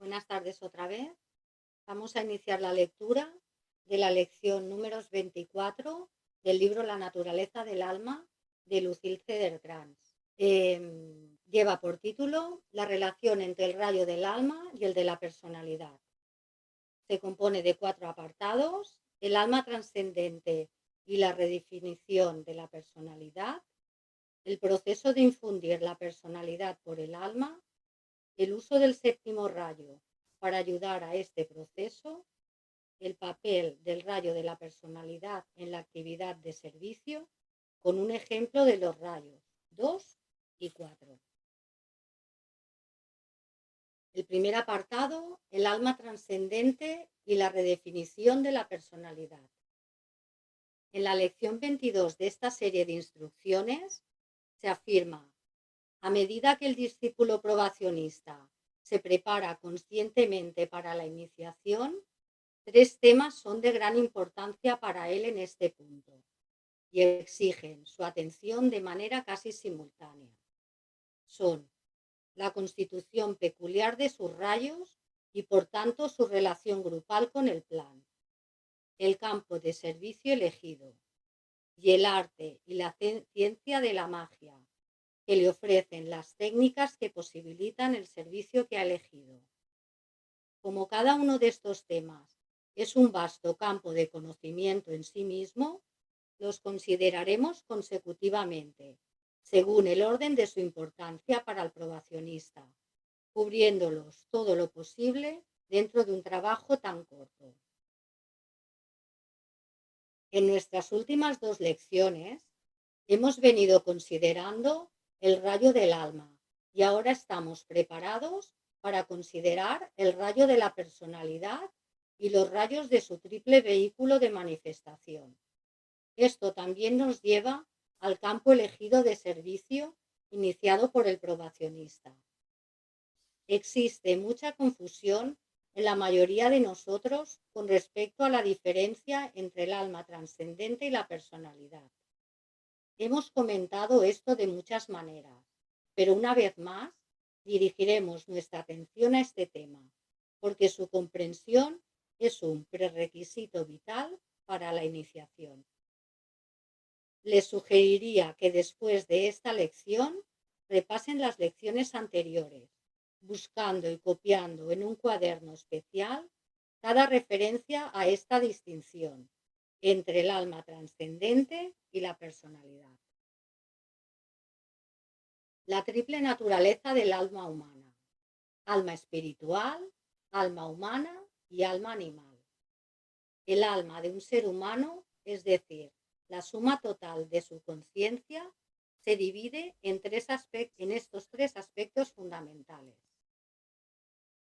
Buenas tardes otra vez. Vamos a iniciar la lectura de la lección números 24 del libro La naturaleza del alma de Lucille Cederkrans. Lleva por título La relación entre el rayo del alma y el de la personalidad. Se compone de 4 apartados: el alma trascendente y la redefinición de la personalidad, el proceso de infundir la personalidad por el alma, el uso del séptimo rayo para ayudar a este proceso, el papel del rayo de la personalidad en la actividad de servicio, con un ejemplo de los rayos 2 y 4. El primer apartado, el alma trascendente y la redefinición de la personalidad. En la lección 22 de esta serie de instrucciones se afirma: a medida que el discípulo probacionista se prepara conscientemente para la iniciación, 3 temas son de gran importancia para él en este punto y exigen su atención de manera casi simultánea. Son la constitución peculiar de sus rayos y por tanto su relación grupal con el plan, el campo de servicio elegido y el arte y la ciencia de la magia que le ofrecen las técnicas que posibilitan el servicio que ha elegido. Como cada uno de estos temas es un vasto campo de conocimiento en sí mismo, los consideraremos consecutivamente, según el orden de su importancia para el probacionista, cubriéndolos todo lo posible dentro de un trabajo tan corto. En nuestras últimas 2 lecciones hemos venido considerando el rayo del alma y ahora estamos preparados para considerar el rayo de la personalidad y los rayos de su triple vehículo de manifestación. Esto también nos lleva al campo elegido de servicio iniciado por el probacionista. Existe mucha confusión en la mayoría de nosotros con respecto a la diferencia entre el alma trascendente y la personalidad. Hemos comentado esto de muchas maneras, pero una vez más dirigiremos nuestra atención a este tema, porque su comprensión es un prerequisito vital para la iniciación. Les sugeriría que después de esta lección repasen las lecciones anteriores, buscando y copiando en un cuaderno especial cada referencia a esta distinción entre el alma trascendente y la personalidad. La triple naturaleza del alma humana: alma espiritual, alma humana y alma animal. El alma de un ser humano, es decir, la suma total de su conciencia, se divide en estos 3 aspectos fundamentales.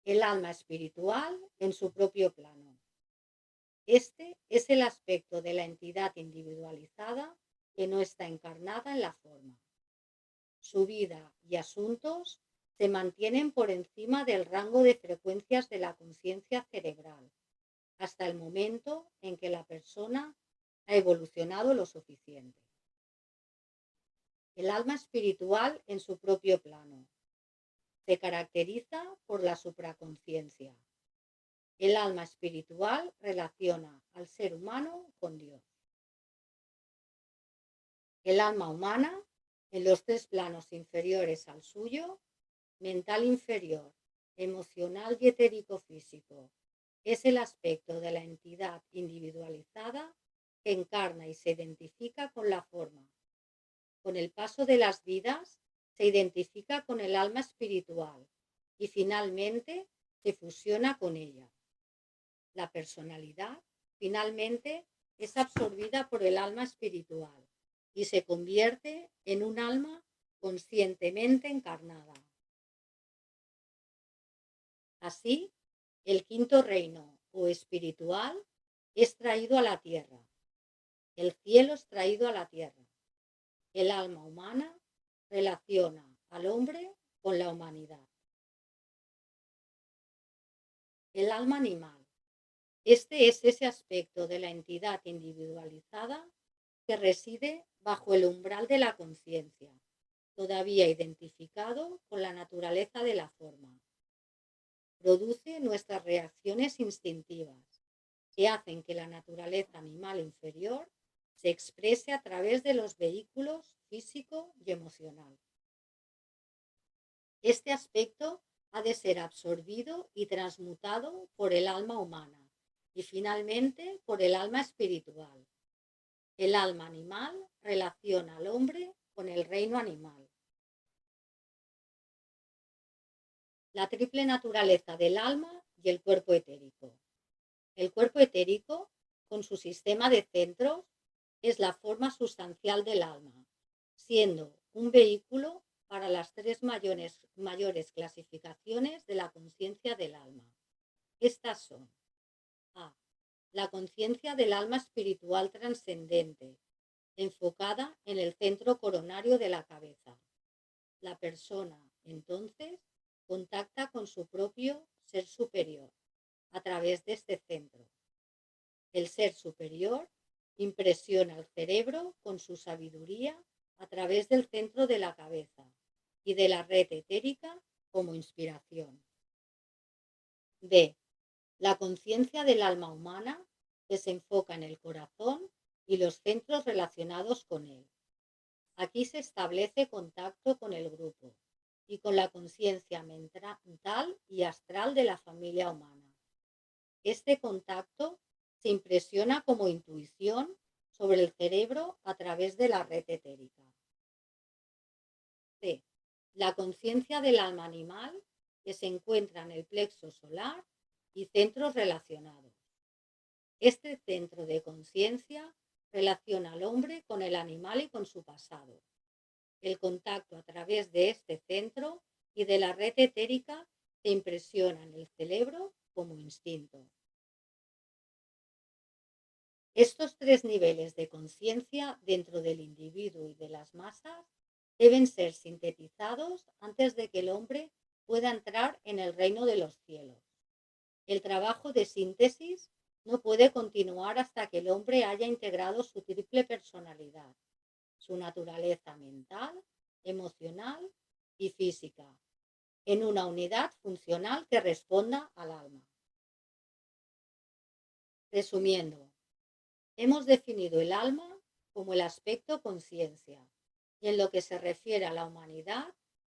El alma espiritual en su propio plano. Este es el aspecto de la entidad individualizada que no está encarnada en la forma. Su vida y asuntos se mantienen por encima del rango de frecuencias de la conciencia cerebral, hasta el momento en que la persona ha evolucionado lo suficiente. El alma espiritual en su propio plano se caracteriza por la supraconciencia. El alma espiritual relaciona al ser humano con Dios. El alma humana, en los 3 planos inferiores al suyo, mental inferior, emocional y etérico-físico, es el aspecto de la entidad individualizada que encarna y se identifica con la forma. Con el paso de las vidas se identifica con el alma espiritual y finalmente se fusiona con ella. La personalidad finalmente es absorbida por el alma espiritual y se convierte en un alma conscientemente encarnada. Así, el quinto reino o espiritual es traído a la tierra, el cielo es traído a la tierra, el alma humana relaciona al hombre con la humanidad. El alma animal. Este es ese aspecto de la entidad individualizada que reside bajo el umbral de la conciencia, todavía identificado con la naturaleza de la forma. produce nuestras reacciones instintivas, que hacen que la naturaleza animal inferior se exprese a través de los vehículos físico y emocional. Este aspecto ha de ser absorbido y transmutado por el alma humana y finalmente por el alma espiritual. El alma animal relaciona al hombre con el reino animal. La triple naturaleza del alma y el cuerpo etérico. El cuerpo etérico, con su sistema de centros, es la forma sustancial del alma, siendo un vehículo para las tres mayores clasificaciones de la conciencia del alma. Estas son: A. La conciencia del alma espiritual trascendente, enfocada en el centro coronario de la cabeza. La persona, entonces, contacta con su propio ser superior a través de este centro. El ser superior impresiona al cerebro con su sabiduría a través del centro de la cabeza y de la red etérica como inspiración. B. La conciencia del alma humana desenfoca en el corazón y los centros relacionados con él. Aquí se establece contacto con el grupo y con la conciencia mental y astral de la familia humana. Este contacto se impresiona como intuición sobre el cerebro a través de la red etérica. C. La conciencia del alma animal que se encuentra en el plexo solar y centros relacionados. Este centro de conciencia relaciona al hombre con el animal y con su pasado. El contacto a través de este centro y de la red etérica se impresiona en el cerebro como instinto. Estos tres niveles de conciencia dentro del individuo y de las masas deben ser sintetizados antes de que el hombre pueda entrar en el reino de los cielos. El trabajo de síntesis no puede continuar hasta que el hombre haya integrado su triple personalidad, su naturaleza mental, emocional y física, en una unidad funcional que responda al alma. Resumiendo, hemos definido el alma como el aspecto conciencia, y en lo que se refiere a la humanidad,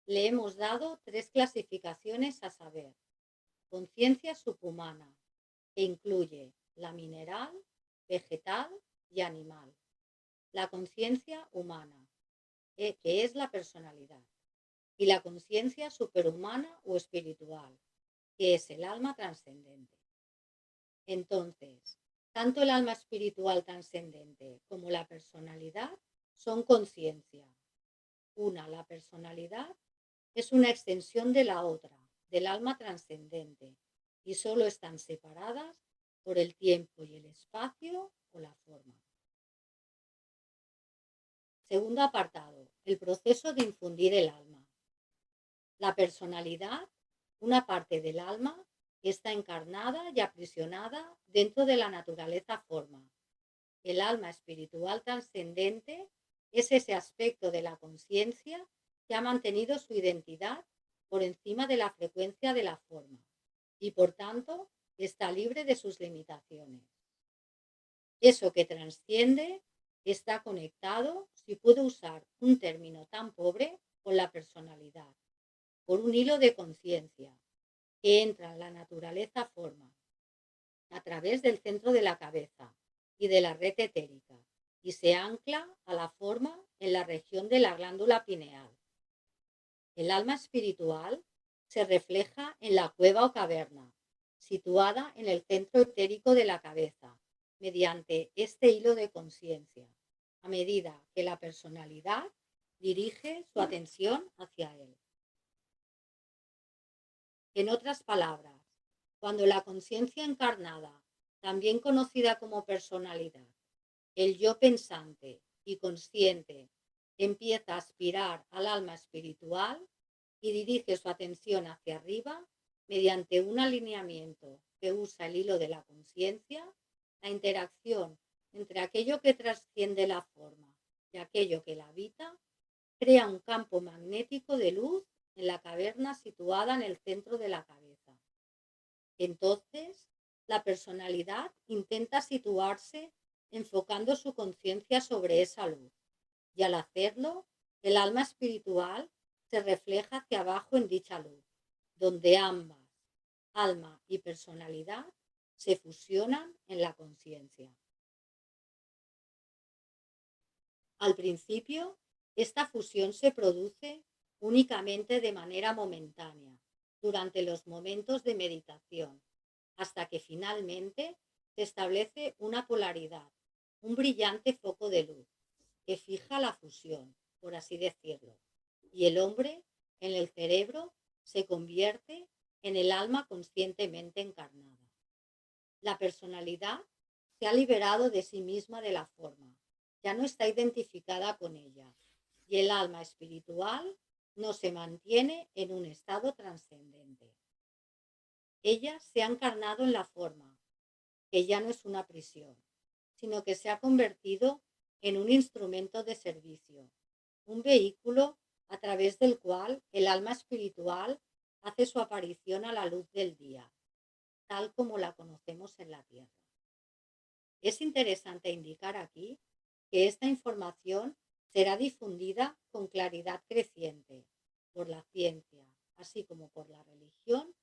le hemos dado tres clasificaciones, a saber: conciencia subhumana, que incluye la mineral, vegetal y animal; la conciencia humana, que es la personalidad; y la conciencia superhumana o espiritual, que es el alma trascendente. Entonces, tanto el alma espiritual trascendente como la personalidad son conciencia. La personalidad, es una extensión de la otra, del alma trascendente, y solo están separadas por el tiempo y el espacio o la forma. Segundo apartado, el proceso de infundir el alma. La personalidad, una parte del alma, está encarnada y aprisionada dentro de la naturaleza forma. El alma espiritual trascendente es ese aspecto de la conciencia que ha mantenido su identidad por encima de la frecuencia de la forma y por tanto está libre de sus limitaciones. Eso que trasciende está conectado, si puedo usar un término tan pobre, con la personalidad, por un hilo de conciencia que entra en la naturaleza forma a través del centro de la cabeza y de la red etérica y se ancla a la forma en la región de la glándula pineal. El alma espiritual se refleja en la cueva o caverna, situada en el centro etérico de la cabeza, mediante este hilo de conciencia, a medida que la personalidad dirige su atención hacia él. En otras palabras, cuando la conciencia encarnada, también conocida como personalidad, el yo pensante y consciente, empieza a aspirar al alma espiritual y dirige su atención hacia arriba mediante un alineamiento que usa el hilo de la conciencia, la interacción entre aquello que trasciende la forma y aquello que la habita crea un campo magnético de luz en la caverna situada en el centro de la cabeza. Entonces, la personalidad intenta situarse enfocando su conciencia sobre esa luz, y al hacerlo, el alma espiritual se refleja hacia abajo en dicha luz, donde ambas, alma y personalidad, se fusionan en la conciencia. Al principio, esta fusión se produce únicamente de manera momentánea, durante los momentos de meditación, hasta que finalmente se establece una polaridad, un brillante foco de luz, que fija la fusión, por así decirlo, y el hombre, en el cerebro, se convierte en el alma conscientemente encarnada. La personalidad se ha liberado de sí misma de la forma, ya no está identificada con ella, y el alma espiritual no se mantiene en un estado trascendente. Ella se ha encarnado en la forma, que ya no es una prisión, sino que se ha convertido en un instrumento de servicio, un vehículo a través del cual el alma espiritual hace su aparición a la luz del día, tal como la conocemos en la Tierra. Es interesante indicar aquí que esta información será difundida con claridad creciente por la ciencia, así como por la religión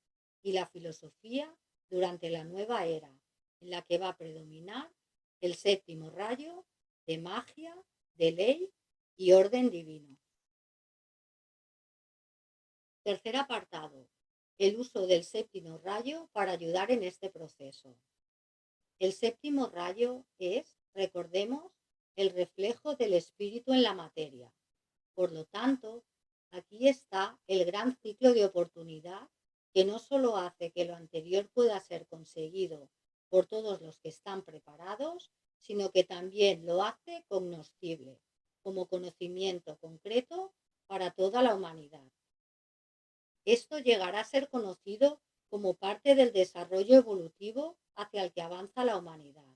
y la filosofía durante la nueva era, en la que va a predominar el séptimo rayo de magia, de ley y orden divino. Tercer apartado. El uso del séptimo rayo para ayudar en este proceso. El séptimo rayo es, recordemos, el reflejo del espíritu en la materia. Por lo tanto, aquí está el gran ciclo de oportunidad que no solo hace que lo anterior pueda ser conseguido por todos los que están preparados, sino que también lo hace cognoscible, como conocimiento concreto para toda la humanidad. Esto llegará a ser conocido como parte del desarrollo evolutivo hacia el que avanza la humanidad.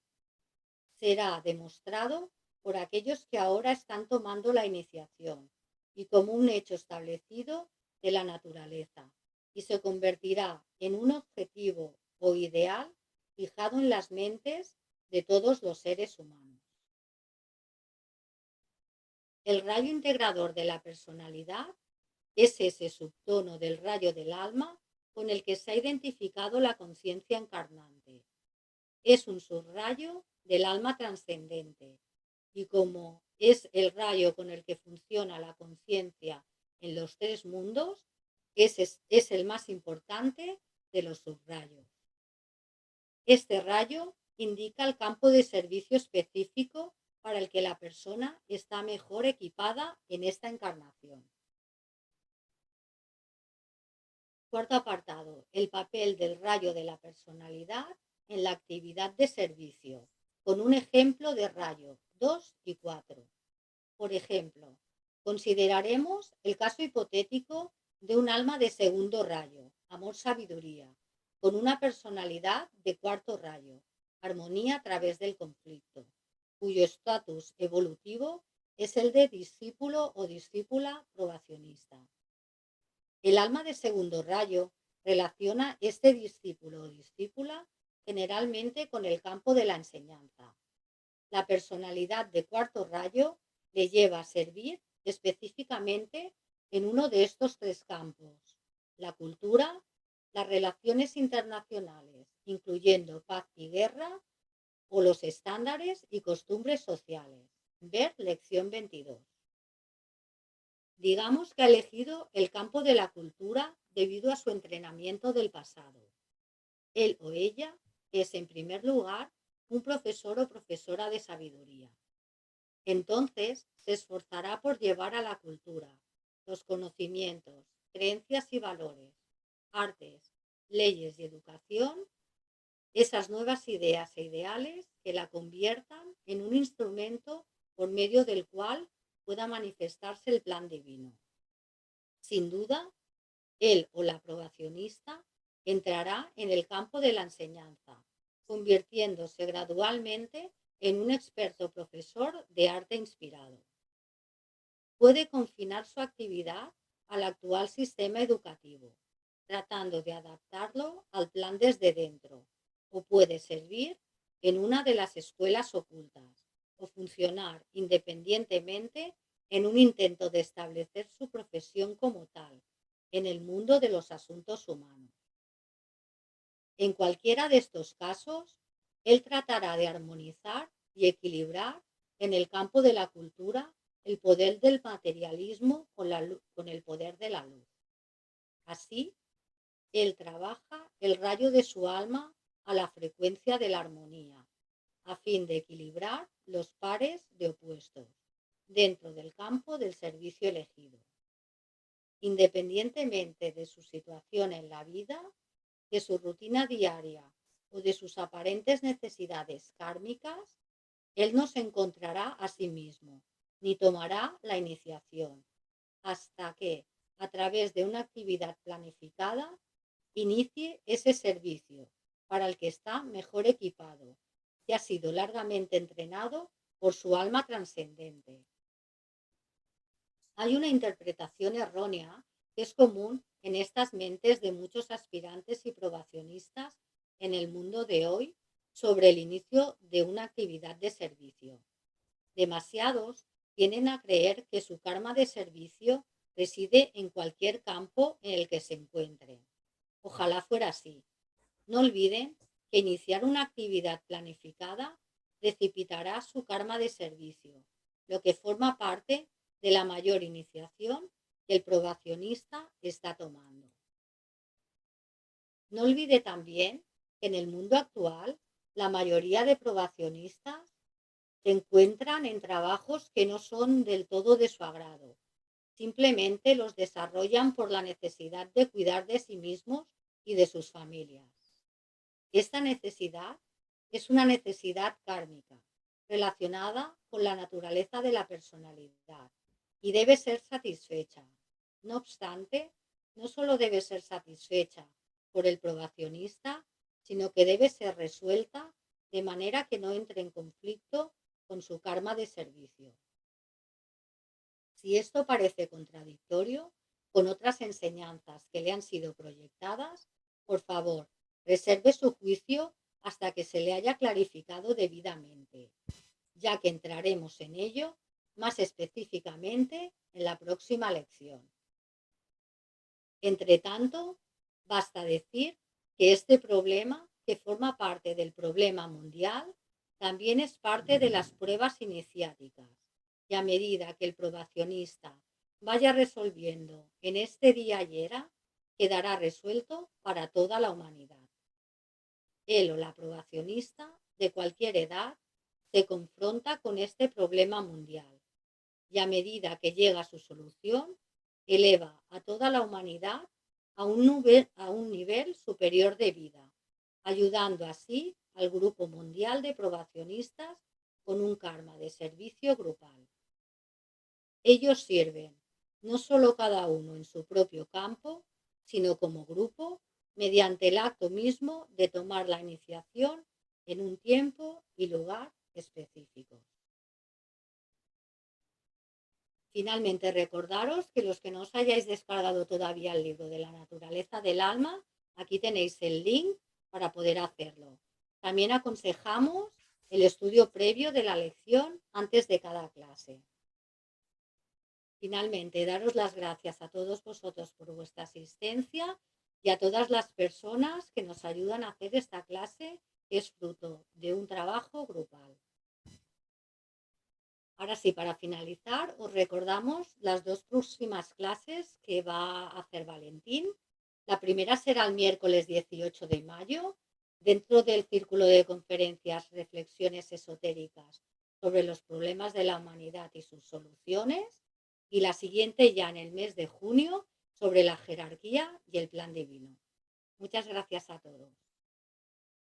Será demostrado por aquellos que ahora están tomando la iniciación y como un hecho establecido de la naturaleza, y se convertirá en un objetivo o ideal fijado en las mentes de todos los seres humanos. El rayo integrador de la personalidad es ese subtono del rayo del alma con el que se ha identificado la conciencia encarnante. Es un subrayo del alma trascendente, y como es el rayo con el que funciona la conciencia en los tres mundos, es el más importante de los subrayos. Este rayo indica el campo de servicio específico para el que la persona está mejor equipada en esta encarnación. Cuarto apartado, el papel del rayo de la personalidad en la actividad de servicio, con un ejemplo de rayo 2 y 4. Por ejemplo, consideraremos el caso hipotético de un alma de segundo rayo, amor-sabiduría, con una personalidad de cuarto rayo, armonía a través del conflicto, cuyo estatus evolutivo es el de discípulo o discípula probacionista. El alma de segundo rayo relaciona este discípulo o discípula generalmente con el campo de la enseñanza. La personalidad de cuarto rayo le lleva a servir específicamente en uno de estos tres campos: la cultura, las relaciones internacionales, incluyendo paz y guerra, o los estándares y costumbres sociales. Ver lección 22. Digamos que ha elegido el campo de la cultura debido a su entrenamiento del pasado. Él o ella es, en primer lugar, un profesor o profesora de sabiduría. Entonces, se esforzará por llevar a la cultura, los conocimientos, creencias y valores, artes, leyes y educación, esas nuevas ideas e ideales que la conviertan en un instrumento por medio del cual pueda manifestarse el plan divino. Sin duda, él o la probacionista entrará en el campo de la enseñanza, convirtiéndose gradualmente en un experto profesor de arte inspirado. Puede confinar su actividad al actual sistema educativo, tratando de adaptarlo al plan desde dentro, o puede servir en una de las escuelas ocultas, o funcionar independientemente en un intento de establecer su profesión como tal en el mundo de los asuntos humanos. En cualquiera de estos casos, él tratará de armonizar y equilibrar en el campo de la cultura el poder del materialismo con el poder de la luz. Así, él trabaja el rayo de su alma a la frecuencia de la armonía, a fin de equilibrar los pares de opuestos dentro del campo del servicio elegido. Independientemente de su situación en la vida, de su rutina diaria o de sus aparentes necesidades kármicas, él no se encontrará a sí mismo, ni tomará la iniciación, hasta que, a través de una actividad planificada, inicie ese servicio para el que está mejor equipado y ha sido largamente entrenado por su alma trascendente. Hay una interpretación errónea que es común en estas mentes de muchos aspirantes y probacionistas en el mundo de hoy sobre el inicio de una actividad de servicio. Demasiados tienden a creer que su karma de servicio reside en cualquier campo en el que se encuentren. Ojalá fuera así. No olviden que iniciar una actividad planificada precipitará su karma de servicio, lo que forma parte de la mayor iniciación que el probacionista está tomando. No olvide también que en el mundo actual la mayoría de probacionistas se encuentran en trabajos que no son del todo de su agrado. Simplemente los desarrollan por la necesidad de cuidar de sí mismos y de sus familias. Esta necesidad es una necesidad kármica relacionada con la naturaleza de la personalidad y debe ser satisfecha. No obstante, no solo debe ser satisfecha por el probacionista, sino que debe ser resuelta de manera que no entre en conflicto con su karma de servicio. Si esto parece contradictorio con otras enseñanzas que le han sido proyectadas, por favor, reserve su juicio hasta que se le haya clarificado debidamente, ya que entraremos en ello más específicamente en la próxima lección. Entre tanto, basta decir que este problema, que forma parte del problema mundial, también es parte de las pruebas iniciáticas, y a medida que el probacionista vaya resolviendo en este día y era, quedará resuelto para toda la humanidad. Él o la probacionista de cualquier edad se confronta con este problema mundial y a medida que llega a su solución, eleva a toda la humanidad a un nivel superior de vida, ayudando así al grupo mundial de probacionistas con un karma de servicio grupal. Ellos sirven no solo cada uno en su propio campo, sino como grupo, mediante el acto mismo de tomar la iniciación en un tiempo y lugar específicos. Finalmente, recordaros que los que no os hayáis descargado todavía el libro de la naturaleza del alma, aquí tenéis el link para poder hacerlo. También aconsejamos el estudio previo de la lección antes de cada clase. Finalmente, daros las gracias a todos vosotros por vuestra asistencia y a todas las personas que nos ayudan a hacer esta clase, que es fruto de un trabajo grupal. Ahora sí, para finalizar, os recordamos las dos próximas clases que va a hacer Valentín. La primera será el miércoles 18 de mayo, dentro del círculo de conferencias Reflexiones Esotéricas sobre los problemas de la humanidad y sus soluciones. Y la siguiente ya en el mes de junio sobre la jerarquía y el plan divino. Muchas gracias a todos.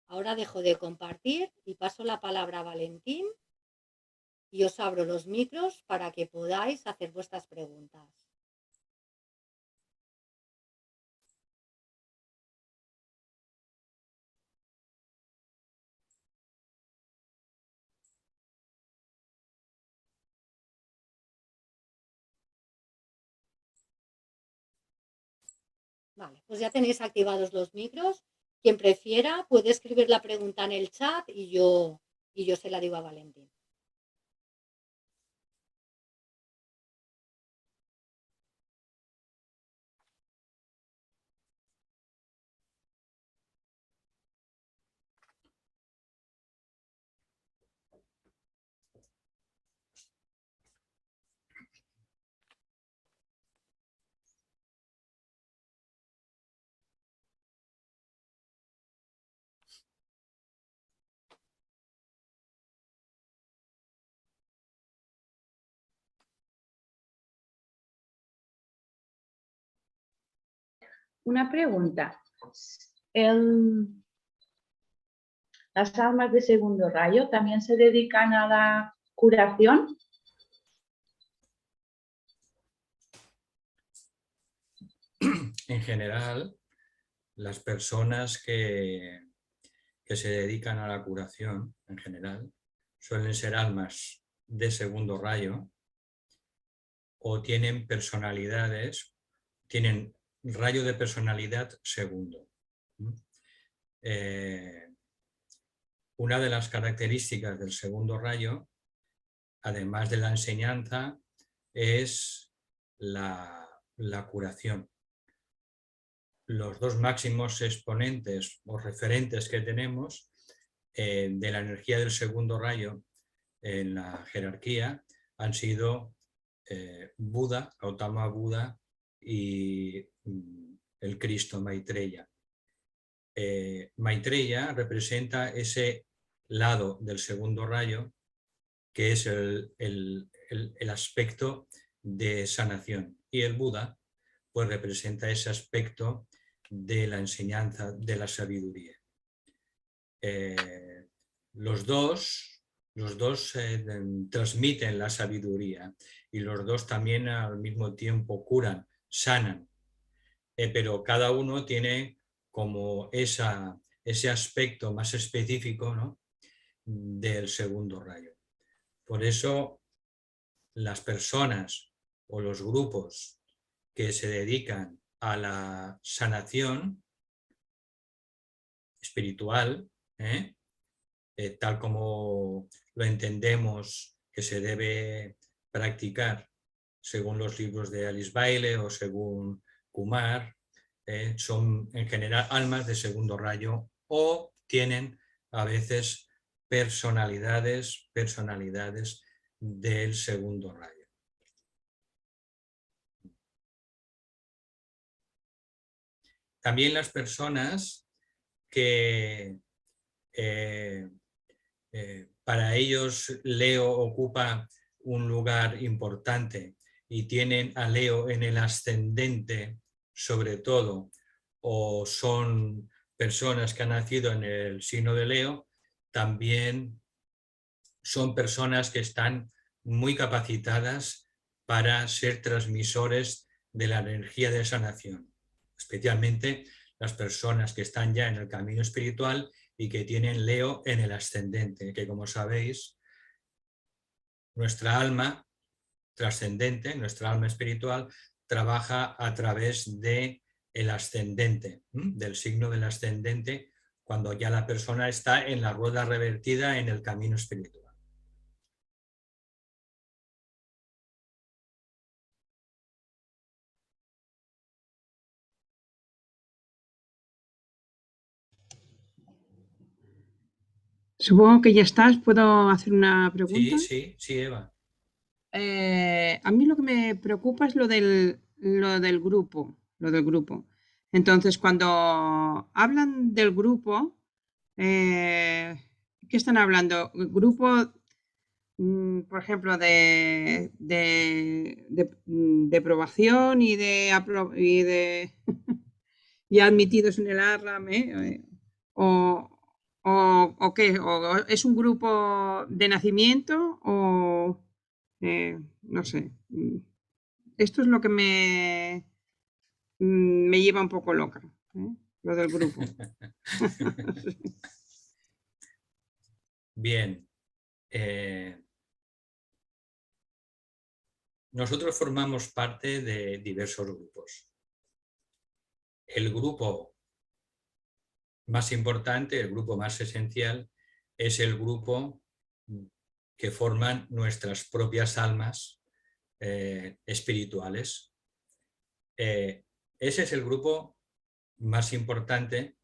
Ahora dejo de compartir y paso la palabra a Valentín y os abro los micros para que podáis hacer vuestras preguntas. Vale, pues ya tenéis activados los micros. Quien prefiera puede escribir la pregunta en el chat y yo se la digo a Valentín. Una pregunta. ¿Las almas de segundo rayo también se dedican a la curación? En general, las personas que se dedican a la curación, en general, suelen ser almas de segundo rayo o tienen personalidades, tienen rayo de personalidad segundo. Una de las características del segundo rayo, además de la enseñanza, es la curación. Los dos máximos exponentes o referentes que tenemos de la energía del segundo rayo en la jerarquía han sido Buda, Gautama Buda y el Cristo Maitreya. Maitreya representa ese lado del segundo rayo que es el aspecto de sanación, y el Buda pues representa ese aspecto de la enseñanza, de la sabiduría. Los dos transmiten la sabiduría y los dos también al mismo tiempo curan, sanan, pero cada uno tiene como ese aspecto más específico, ¿no?, del segundo rayo. Por eso las personas o los grupos que se dedican a la sanación espiritual, tal como lo entendemos que se debe practicar según los libros de Alice Bailey o según Kumar, son en general almas de segundo rayo o tienen a veces personalidades del segundo rayo. También las personas que para ellos Leo ocupa un lugar importante y tienen a Leo en el ascendente sobre todo, o son personas que han nacido en el signo de Leo, también son personas que están muy capacitadas para ser transmisores de la energía de sanación, especialmente las personas que están ya en el camino espiritual y que tienen Leo en el ascendente, que como sabéis, nuestra alma trascendente, nuestra alma espiritual, trabaja a través del ascendente, del signo del ascendente, cuando ya la persona está en la rueda revertida en el camino espiritual. Supongo que ya estás. ¿Puedo hacer una pregunta? Sí, Eva. A mí lo que me preocupa es lo del grupo. Entonces, cuando hablan del grupo, ¿qué están hablando? ¿Grupo, por ejemplo, de aprobación y y admitidos en el ARRAM, o qué? ¿O es un grupo de nacimiento o no sé? Esto es lo que me lleva un poco loca, lo del grupo. Bien. Nosotros formamos parte de diversos grupos. el grupo más importante, el grupo más esencial, es el grupo que forman nuestras propias almas espirituales. Ese es el grupo más importante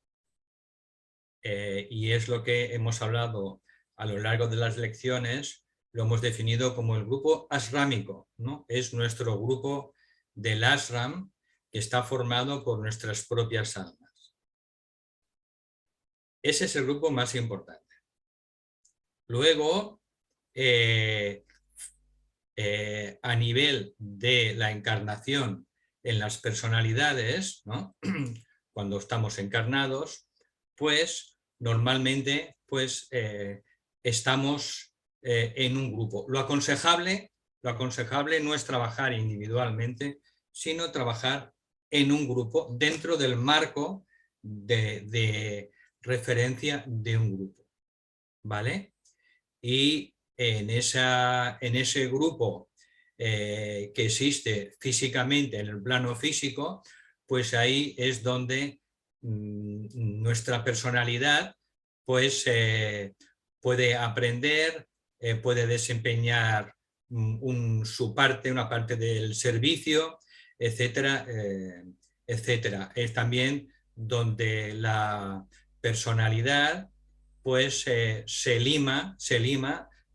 y es lo que hemos hablado a lo largo de las lecciones. Lo hemos definido como el grupo ashrámico, ¿no? Es nuestro grupo del ashram que está formado por nuestras propias almas. Ese es el grupo más importante. Luego, a nivel de la encarnación en las personalidades, ¿no? Cuando estamos encarnados, pues normalmente pues, estamos en un grupo. Lo aconsejable no es trabajar individualmente, sino trabajar en un grupo dentro del marco de referencia de un grupo, ¿vale? Y en ese grupo que existe físicamente, en el plano físico, pues ahí es donde nuestra personalidad pues, puede aprender, puede desempeñar una parte del servicio, etcétera, etcétera. Es también donde la personalidad pues se lima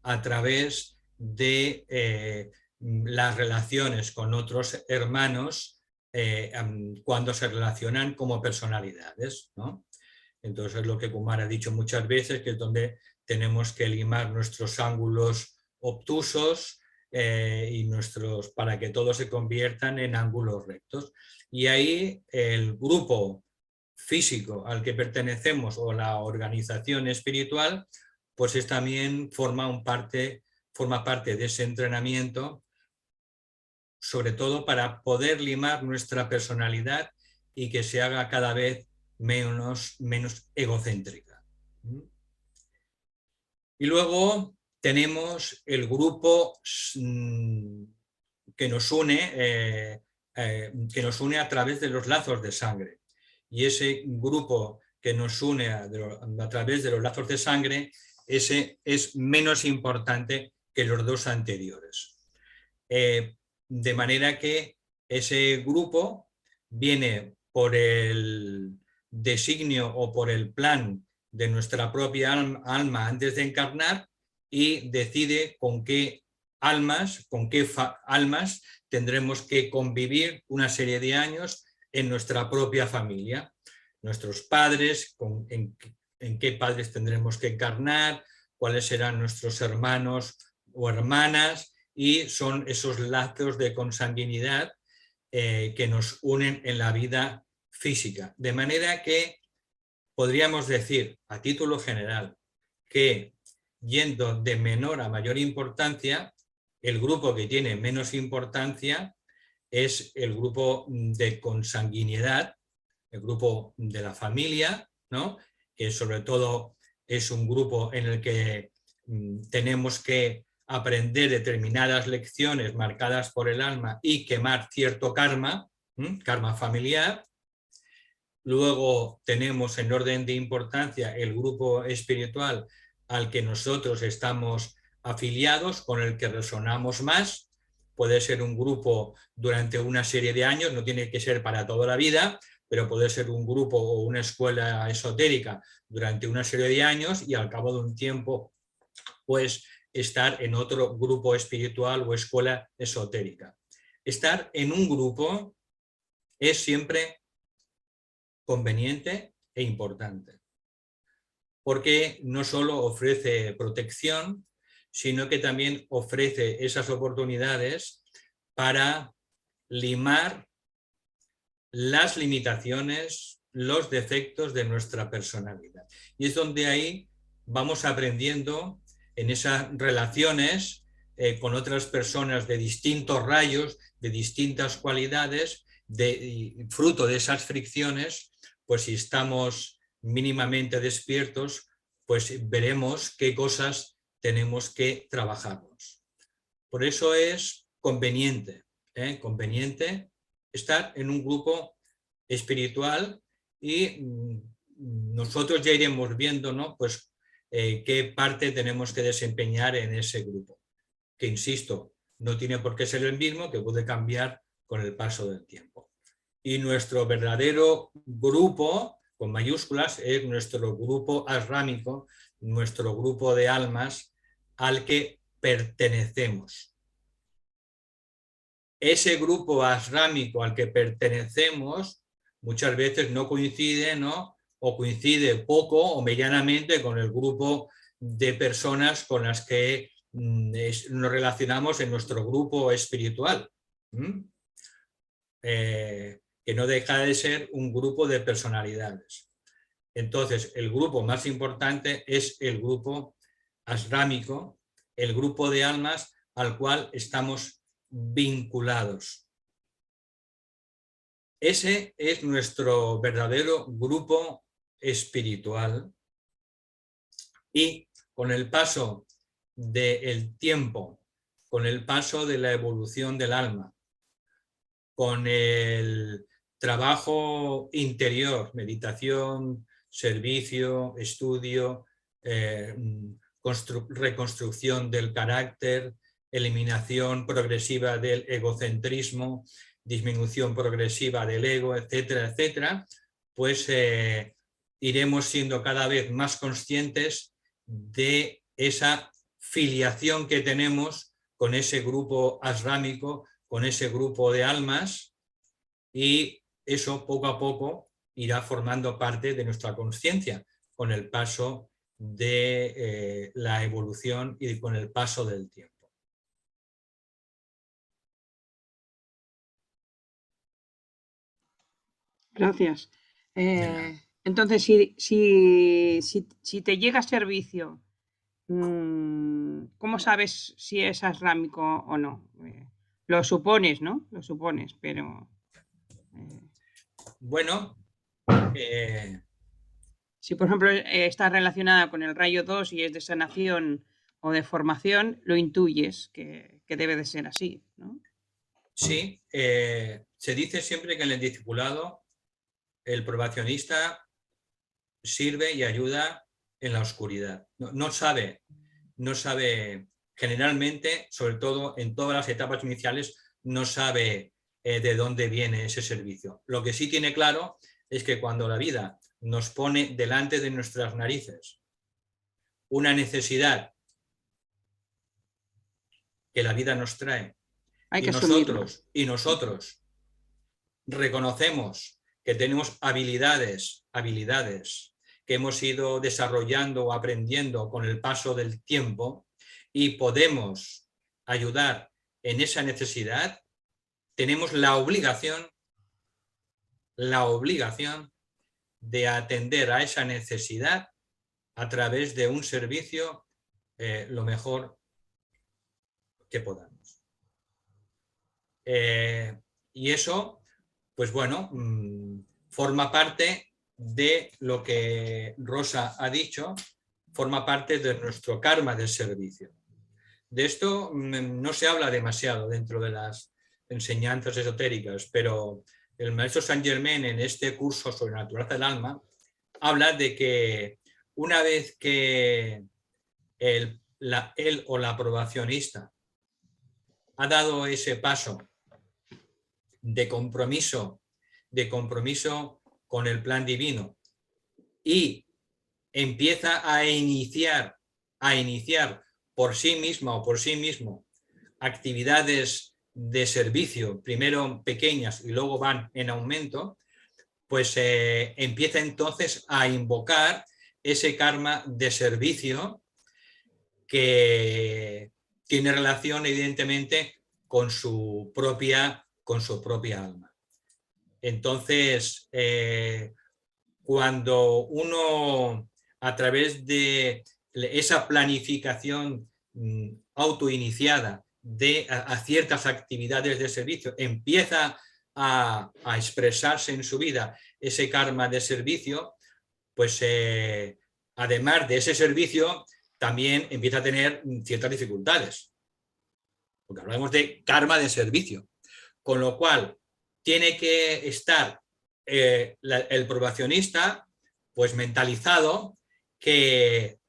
a través de las relaciones con otros hermanos cuando se relacionan como personalidades, ¿no? Entonces es lo que Kumar ha dicho muchas veces, que es donde tenemos que limar nuestros ángulos obtusos para que todos se conviertan en ángulos rectos. Y ahí el grupo físico al que pertenecemos o la organización espiritual, pues también forma parte de ese entrenamiento, sobre todo para poder limar nuestra personalidad y que se haga cada vez menos egocéntrica. Y luego tenemos el grupo que nos une a través de los lazos de sangre. Y ese grupo que nos une a través de los lazos de sangre, ese es menos importante que los dos anteriores. De manera que ese grupo viene por el designio o por el plan de nuestra propia alma antes de encarnar y decide con qué almas tendremos que convivir una serie de años en nuestra propia familia. Nuestros padres, en qué padres tendremos que encarnar, cuáles serán nuestros hermanos o hermanas, y son esos lazos de consanguinidad que nos unen en la vida física. De manera que podríamos decir, a título general, que yendo de menor a mayor importancia, el grupo que tiene menos importancia es el grupo de consanguinidad, el grupo de la familia, ¿no? Que sobre todo es un grupo en el que tenemos que aprender determinadas lecciones marcadas por el alma y quemar cierto karma, karma familiar. Luego tenemos en orden de importancia el grupo espiritual al que nosotros estamos afiliados, con el que resonamos más. Puede ser un grupo durante una serie de años, no tiene que ser para toda la vida, pero puede ser un grupo o una escuela esotérica durante una serie de años y al cabo de un tiempo, pues estar en otro grupo espiritual o escuela esotérica. Estar en un grupo es siempre conveniente e importante, porque no solo ofrece protección, sino que también ofrece esas oportunidades para limar las limitaciones, los defectos de nuestra personalidad. Y es donde ahí vamos aprendiendo en esas relaciones con otras personas de distintos rayos, de distintas cualidades, fruto de esas fricciones, pues si estamos mínimamente despiertos, pues veremos qué cosas tenemos que trabajarnos. Por eso es conveniente estar en un grupo espiritual y nosotros ya iremos viendo, ¿no? Pues qué parte tenemos que desempeñar en ese grupo, que insisto, no tiene por qué ser el mismo, que puede cambiar con el paso del tiempo. Y nuestro verdadero grupo, con mayúsculas, es nuestro grupo asrámico, nuestro grupo de almas al que pertenecemos. Ese grupo asrámico al que pertenecemos muchas veces no coincide, ¿no? O coincide poco o medianamente con el grupo de personas con las que nos relacionamos en nuestro grupo espiritual. Que no deja de ser un grupo de personalidades. Entonces, el grupo más importante es el grupo asrámico, el grupo de almas al cual estamos vinculados. Ese es nuestro verdadero grupo espiritual y con el paso del tiempo, con el paso de la evolución del alma, con el trabajo interior, meditación, servicio, estudio, reconstrucción del carácter, eliminación progresiva del egocentrismo, disminución progresiva del ego, etcétera, etcétera, pues iremos siendo cada vez más conscientes de esa filiación que tenemos con ese grupo asrámico, con ese grupo de almas, y eso poco a poco irá formando parte de nuestra conciencia con el paso de la evolución y con el paso del tiempo. Gracias. Entonces, si te llega servicio, ¿cómo sabes si es asrámico o no? Lo supones, ¿no? Lo supones, pero... Bueno, si por ejemplo está relacionada con el rayo 2 y es de sanación o de formación, lo intuyes que debe de ser así, ¿no? Sí, se dice siempre que en el discipulado el probacionista sirve y ayuda en la oscuridad. No sabe, generalmente, sobre todo en todas las etapas iniciales, no sabe de dónde viene ese servicio. Lo que sí tiene claro es que cuando la vida nos pone delante de nuestras narices una necesidad que la vida nos trae, Hay que asumirlo. y nosotros reconocemos que tenemos habilidades que hemos ido desarrollando o aprendiendo con el paso del tiempo y podemos ayudar en esa necesidad, tenemos la obligación de atender a esa necesidad a través de un servicio lo mejor que podamos. Y eso, pues bueno, forma parte de lo que Rosa ha dicho, forma parte de nuestro karma del servicio. De esto no se habla demasiado dentro de las enseñanzas esotéricas, pero el maestro Saint Germain en este curso sobre la naturaleza del alma habla de que una vez que él o la probacionista ha dado ese paso de compromiso con el plan divino y empieza a iniciar por sí misma o por sí mismo actividades de servicio, primero pequeñas y luego van en aumento, pues empieza entonces a invocar ese karma de servicio que tiene relación evidentemente con su propia alma. Entonces, cuando uno, a través de esa planificación autoiniciada a ciertas actividades de servicio, empieza a expresarse en su vida ese karma de servicio, pues además de ese servicio, también empieza a tener ciertas dificultades. Porque hablamos de karma de servicio. Con lo cual, tiene que estar el probacionista, pues mentalizado, que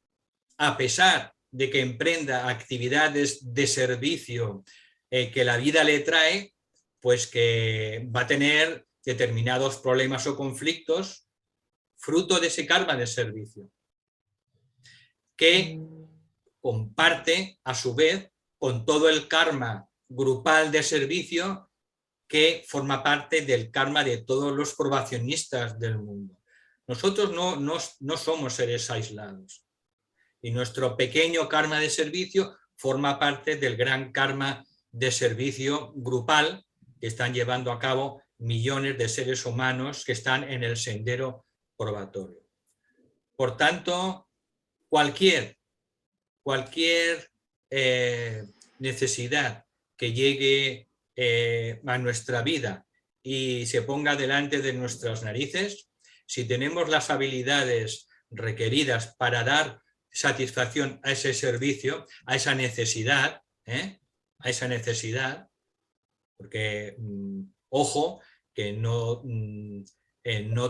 a pesar de que emprenda actividades de servicio que la vida le trae, pues que va a tener determinados problemas o conflictos fruto de ese karma de servicio, que comparte a su vez con todo el karma grupal de servicio que forma parte del karma de todos los probacionistas del mundo. Nosotros no somos seres aislados y nuestro pequeño karma de servicio forma parte del gran karma de servicio grupal que están llevando a cabo millones de seres humanos que están en el sendero probatorio. Por tanto, cualquier necesidad que llegue a nuestra vida y se ponga delante de nuestras narices, si tenemos las habilidades requeridas para dar satisfacción a ese servicio, a esa necesidad, porque ojo, que no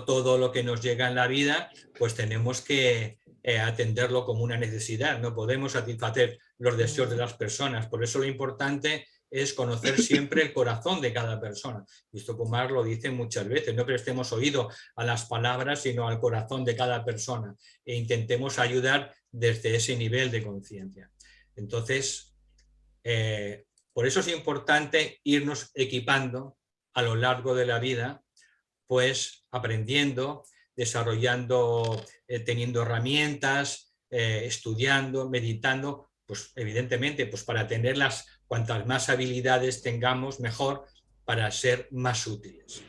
todo lo que nos llega en la vida, pues tenemos que atenderlo como una necesidad, no podemos satisfacer los deseos de las personas, por eso lo importante es conocer siempre el corazón de cada persona. Y esto Kumar lo dice muchas veces, no prestemos oído a las palabras, sino al corazón de cada persona e intentemos ayudar desde ese nivel de conciencia. Entonces, por eso es importante irnos equipando a lo largo de la vida, pues aprendiendo, desarrollando, teniendo herramientas, estudiando, meditando, pues evidentemente pues para tenerlas, cuantas más habilidades tengamos, mejor, para ser más útiles.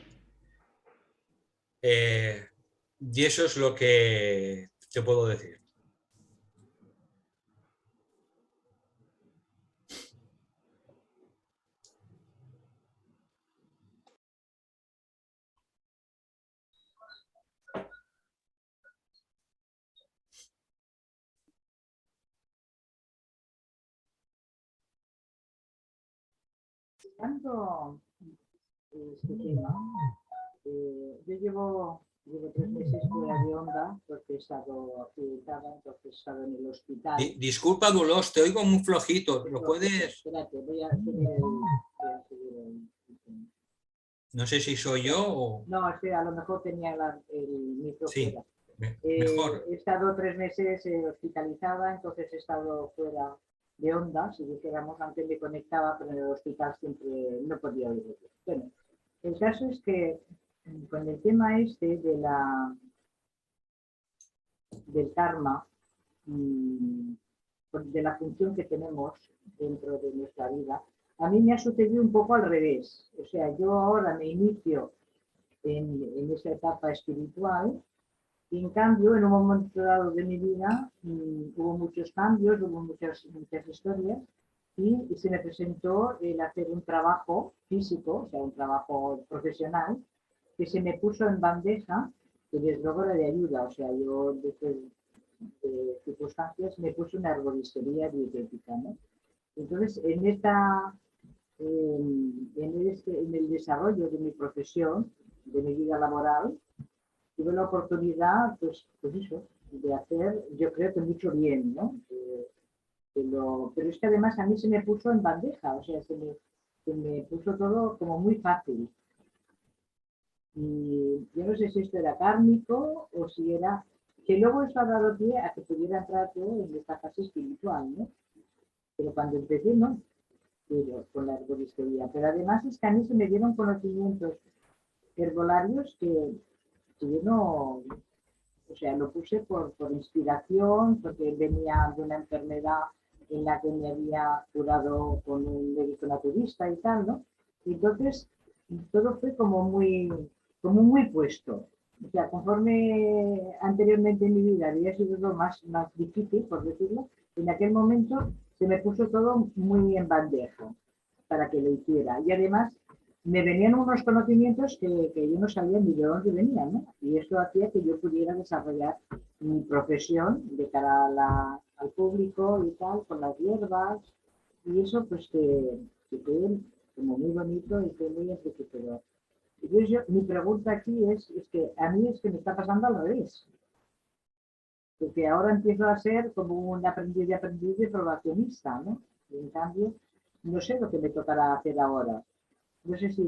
Y eso es lo que te puedo decir. Este tema, yo llevo 3 meses fuera de onda porque he estado acreditada, entonces he estado en el hospital. Disculpa, Dolores, te oigo muy flojito. ¿Lo puedes? Espérate, voy a subir el... No sé si soy yo o... No, espera, a lo mejor tenía el micro Sí, fuera. mejor. He estado 3 meses hospitalizada, entonces he estado fuera de onda, si dijéramos, antes me conectaba, pero en el hospital siempre no podía oírlo. Bueno, el caso es que con el tema este del karma, de la función que tenemos dentro de nuestra vida, a mí me ha sucedido un poco al revés. O sea, yo ahora me inicio en esa etapa espiritual y en cambio, en un momento dado de mi vida hubo muchos cambios, hubo muchas historias y se me presentó el hacer un trabajo físico, o sea, un trabajo profesional, que se me puso en bandeja, que desde luego era de ayuda. O sea, yo después de circunstancias me puse una herboristería dietética, ¿no? Entonces, en el desarrollo de mi profesión, de mi vida laboral, tuve la oportunidad, pues eso, de hacer, yo creo que mucho bien, ¿no? Pero es que además a mí se me puso en bandeja, o sea, se me puso todo como muy fácil. Y yo no sé si esto era kármico o si era... Que luego eso ha dado pie a que pudiera entrar yo en esta fase espiritual, ¿no? Pero cuando empecé, no, pero con la herboristería. Pero además es que a mí se me dieron conocimientos herbolarios que yo no... O sea, lo puse por inspiración, porque venía de una enfermedad en la que me había curado con un médico naturista y tal, ¿no? Y entonces todo fue como muy puesto. O sea, conforme anteriormente en mi vida había sido lo más difícil, por decirlo, en aquel momento se me puso todo muy en bandeja para que lo hiciera. Y además me venían unos conocimientos que yo no sabía ni de dónde venían, ¿no? Y esto hacía que yo pudiera desarrollar mi profesión de cara al público y tal, con las hierbas, y eso pues que fue como muy bonito y fue muy enriquecedor. Entonces mi pregunta aquí es que a mí es que me está pasando al revés. Porque ahora empiezo a ser como un aprendiz de probacionista, ¿no? Y en cambio, no sé lo que me tocará hacer ahora. No sé si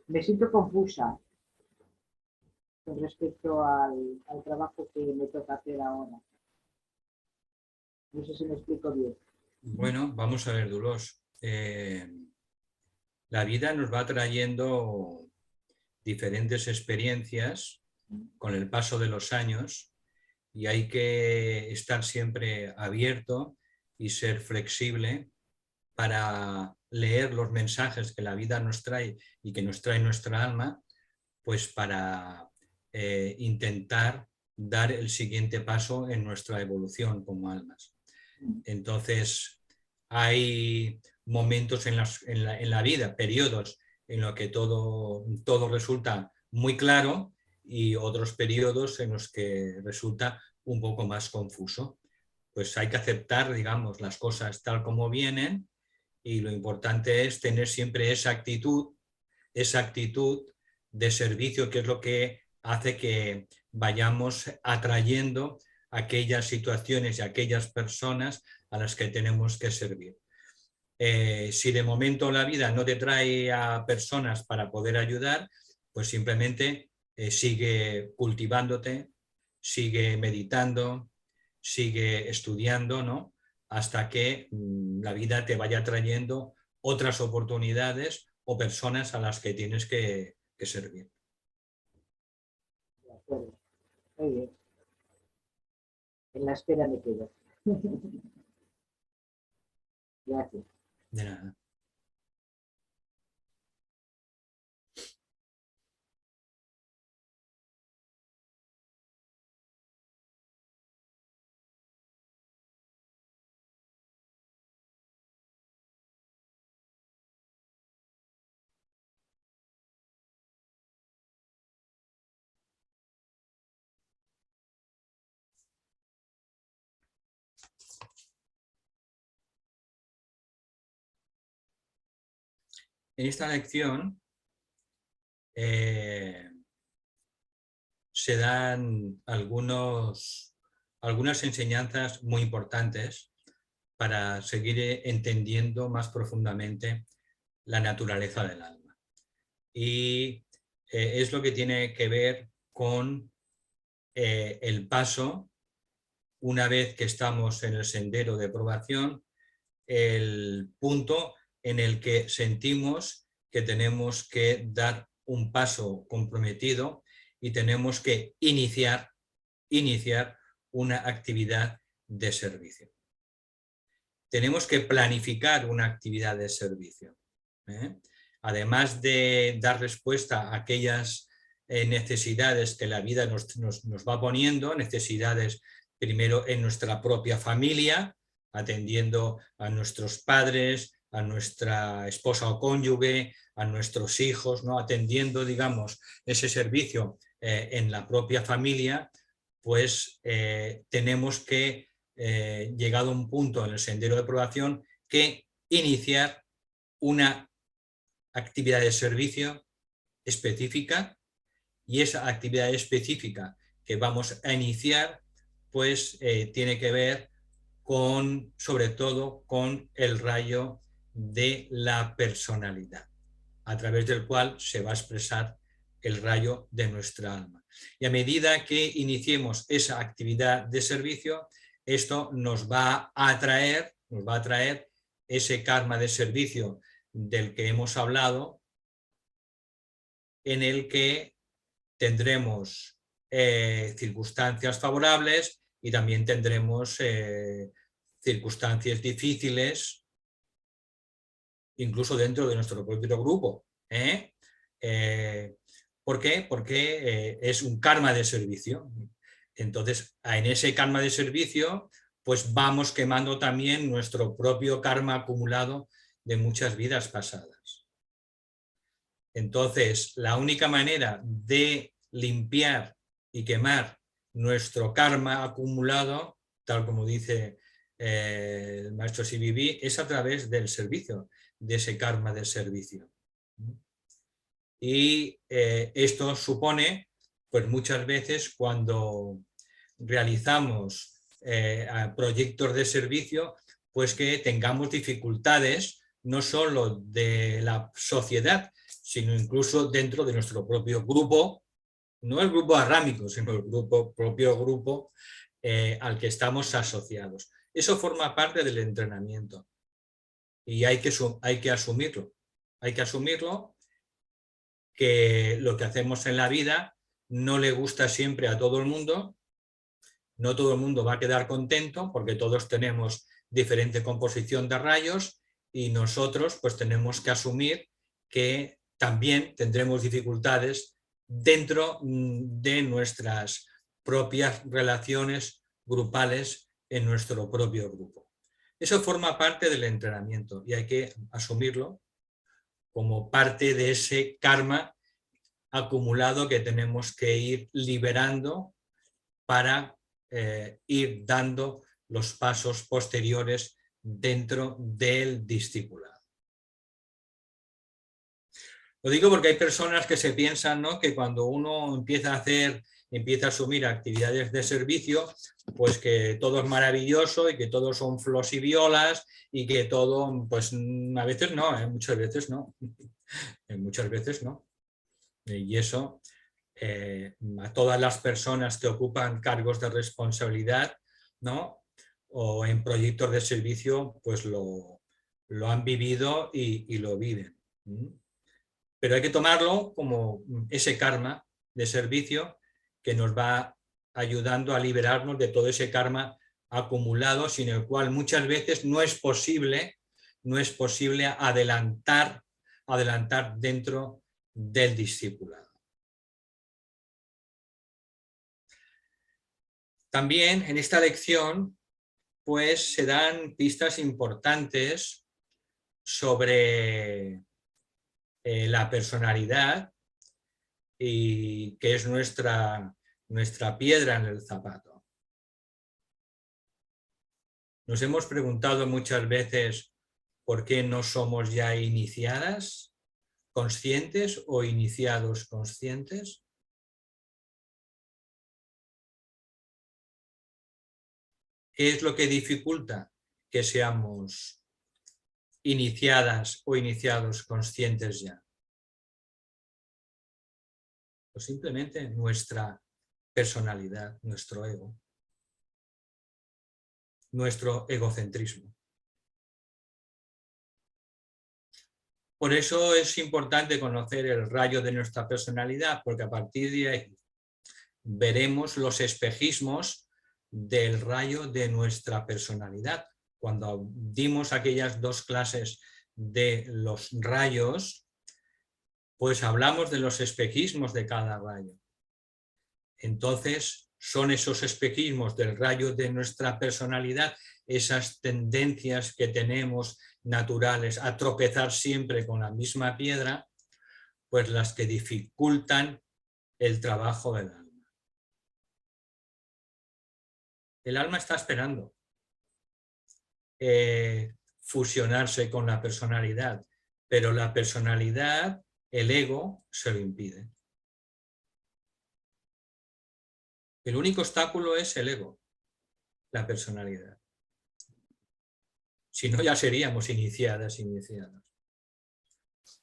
me siento confusa con respecto al trabajo que me toca hacer ahora. No sé si me explico bien. Bueno, vamos a ver, Dolors. La vida nos va trayendo diferentes experiencias con el paso de los años y hay que estar siempre abierto y ser flexible para leer los mensajes que la vida nos trae y que nos trae nuestra alma, pues para intentar dar el siguiente paso en nuestra evolución como almas. Entonces, hay momentos en la vida, periodos en los que todo resulta muy claro y otros periodos en los que resulta un poco más confuso. Pues hay que aceptar, digamos, las cosas tal como vienen y lo importante es tener siempre esa actitud de servicio, que es lo que hace que vayamos atrayendo aquellas situaciones y aquellas personas a las que tenemos que servir. Si de momento la vida no te trae a personas para poder ayudar, pues simplemente sigue cultivándote, sigue meditando, sigue estudiando, ¿no? Hasta que la vida te vaya trayendo otras oportunidades o personas a las que tienes que servir. De acuerdo. Muy bien. En la espera me quedo. Gracias. De nada. En esta lección se dan algunas enseñanzas muy importantes para seguir entendiendo más profundamente la naturaleza del alma. Y es lo que tiene que ver con el paso, una vez que estamos en el sendero de probación, el punto en el que sentimos que tenemos que dar un paso comprometido y tenemos que iniciar una actividad de servicio. Tenemos que planificar una actividad de servicio. Además de dar respuesta a aquellas necesidades que la vida nos va poniendo, necesidades primero en nuestra propia familia, atendiendo a nuestros padres, a nuestra esposa o cónyuge, a nuestros hijos, ¿no? Atendiendo, digamos, ese servicio en la propia familia, pues tenemos que, llegado a un punto en el sendero de probación, que iniciar una actividad de servicio específica, y esa actividad específica que vamos a iniciar pues tiene que ver con, sobre todo, con el rayo de la personalidad, a través del cual se va a expresar el rayo de nuestra alma. Y a medida que iniciemos esa actividad de servicio, esto nos va a atraer ese karma de servicio del que hemos hablado, en el que tendremos circunstancias favorables y también tendremos circunstancias difíciles, incluso dentro de nuestro propio grupo. ¿Por qué? Porque es un karma de servicio. Entonces, en ese karma de servicio, pues vamos quemando también nuestro propio karma acumulado de muchas vidas pasadas. Entonces, la única manera de limpiar y quemar nuestro karma acumulado, tal como dice el maestro Sibibi, es a través del servicio, de ese karma del servicio. Y esto supone, pues muchas veces cuando realizamos proyectos de servicio, pues que tengamos dificultades no solo de la sociedad, sino incluso dentro de nuestro propio grupo, no el grupo arrámico, sino el propio grupo al que estamos asociados. Eso forma parte del entrenamiento y hay que asumirlo. Hay que asumirlo, que lo que hacemos en la vida no le gusta siempre a todo el mundo, no todo el mundo va a quedar contento porque todos tenemos diferente composición de rayos y nosotros pues tenemos que asumir que también tendremos dificultades dentro de nuestras propias relaciones grupales en nuestro propio grupo. Eso forma parte del entrenamiento y hay que asumirlo como parte de ese karma acumulado que tenemos que ir liberando para ir dando los pasos posteriores dentro del discipulado. Lo digo porque hay personas que se piensan, ¿no?, que cuando uno empieza a asumir actividades de servicio, pues que todo es maravilloso y que todos son flos y violas y que todo, pues a veces no, muchas veces no. Muchas veces no. Y eso a todas las personas que ocupan cargos de responsabilidad, ¿no?, o en proyectos de servicio, pues lo han vivido y lo viven. Pero hay que tomarlo como ese karma de servicio que nos va ayudando a liberarnos de todo ese karma acumulado, sin el cual muchas veces no es posible adelantar dentro del discipulado. También en esta lección pues se dan pistas importantes sobre la personalidad y que es nuestra piedra en el zapato. Nos hemos preguntado muchas veces por qué no somos ya iniciadas conscientes o iniciados conscientes. ¿Qué es lo que dificulta que seamos iniciadas o iniciados conscientes ya? Pues simplemente nuestra personalidad, nuestro ego, nuestro egocentrismo. Por eso es importante conocer el rayo de nuestra personalidad, porque a partir de ahí veremos los espejismos del rayo de nuestra personalidad. Cuando dimos aquellas 2 clases de los rayos, pues hablamos de los espejismos de cada rayo. Entonces, son esos espejismos del rayo de nuestra personalidad, esas tendencias que tenemos naturales a tropezar siempre con la misma piedra, pues las que dificultan el trabajo del alma. El alma está esperando fusionarse con la personalidad, pero la personalidad, el ego, se lo impide. El único obstáculo es el ego, la personalidad. Si no, ya seríamos iniciados.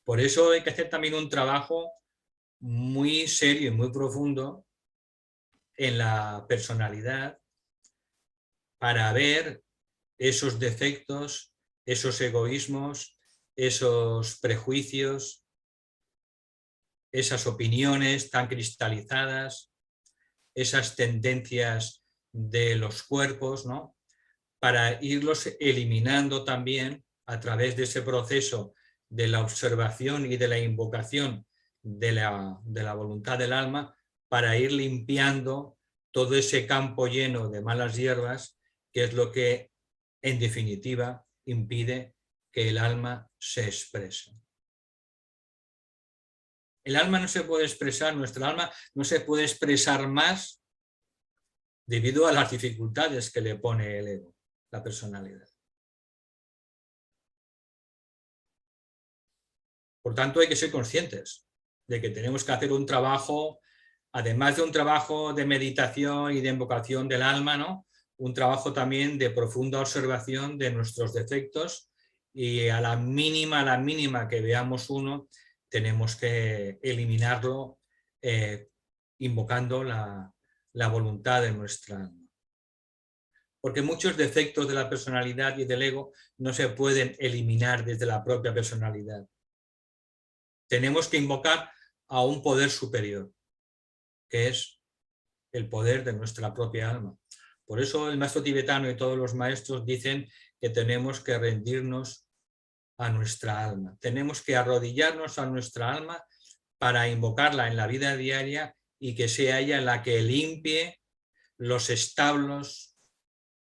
Por eso hay que hacer también un trabajo muy serio y muy profundo en la personalidad para ver esos defectos, esos egoísmos, esos prejuicios, esas opiniones tan cristalizadas, esas tendencias de los cuerpos, ¿no?, para irlos eliminando también a través de ese proceso de la observación y de la invocación de la voluntad del alma, para ir limpiando todo ese campo lleno de malas hierbas, que es lo que en definitiva impide que el alma se exprese. El alma no se puede expresar, nuestra alma no se puede expresar más debido a las dificultades que le pone el ego, la personalidad. Por tanto, hay que ser conscientes de que tenemos que hacer un trabajo, además de un trabajo de meditación y de invocación del alma, ¿no? Un trabajo también de profunda observación de nuestros defectos, y a la mínima que veamos uno, tenemos que eliminarlo invocando la voluntad de nuestra alma. Porque muchos defectos de la personalidad y del ego no se pueden eliminar desde la propia personalidad. Tenemos que invocar a un poder superior, que es el poder de nuestra propia alma. Por eso el maestro tibetano y todos los maestros dicen que tenemos que rendirnos a nuestra alma. Tenemos que arrodillarnos a nuestra alma para invocarla en la vida diaria y que sea ella la que limpie los establos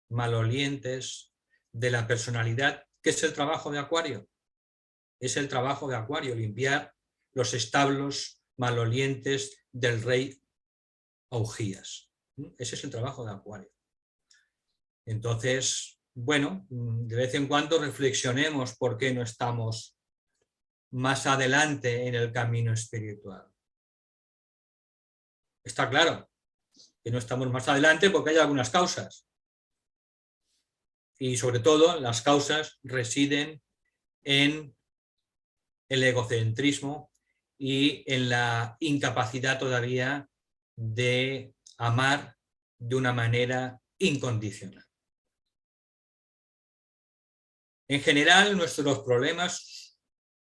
malolientes de la personalidad, que es el trabajo de Acuario. Es el trabajo de Acuario, limpiar los establos malolientes del rey Augías. Ese es el trabajo de Acuario. Entonces, bueno, de vez en cuando reflexionemos por qué no estamos más adelante en el camino espiritual. Está claro que no estamos más adelante porque hay algunas causas. Y sobre todo las causas residen en el egocentrismo y en la incapacidad todavía de amar de una manera incondicional. En general, nuestros problemas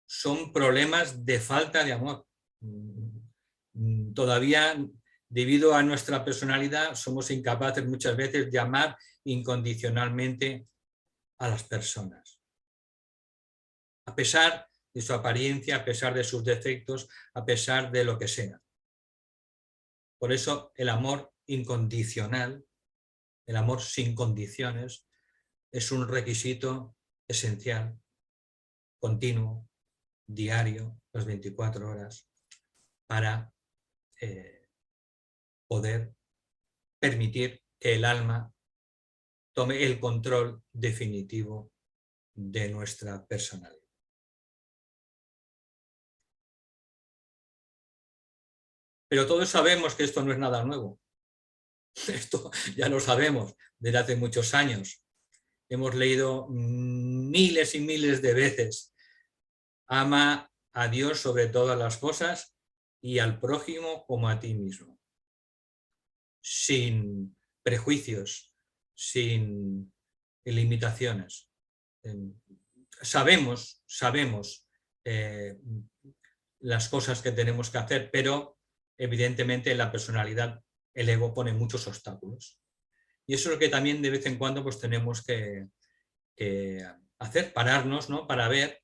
son problemas de falta de amor. Todavía, debido a nuestra personalidad, somos incapaces muchas veces de amar incondicionalmente a las personas. A pesar de su apariencia, a pesar de sus defectos, a pesar de lo que sea. Por eso el amor incondicional, el amor sin condiciones, es un requisito esencial, continuo, diario, las 24 horas, para poder permitir que el alma tome el control definitivo de nuestra personalidad. Pero todos sabemos que esto no es nada nuevo. Esto ya lo sabemos desde hace muchos años. Hemos leído miles y miles de veces. Ama a Dios sobre todas las cosas y al prójimo como a ti mismo. Sin prejuicios, sin limitaciones. Sabemos las cosas que tenemos que hacer, pero evidentemente en la personalidad el ego pone muchos obstáculos. Y eso es lo que también de vez en cuando pues tenemos que hacer, pararnos, ¿no? Para ver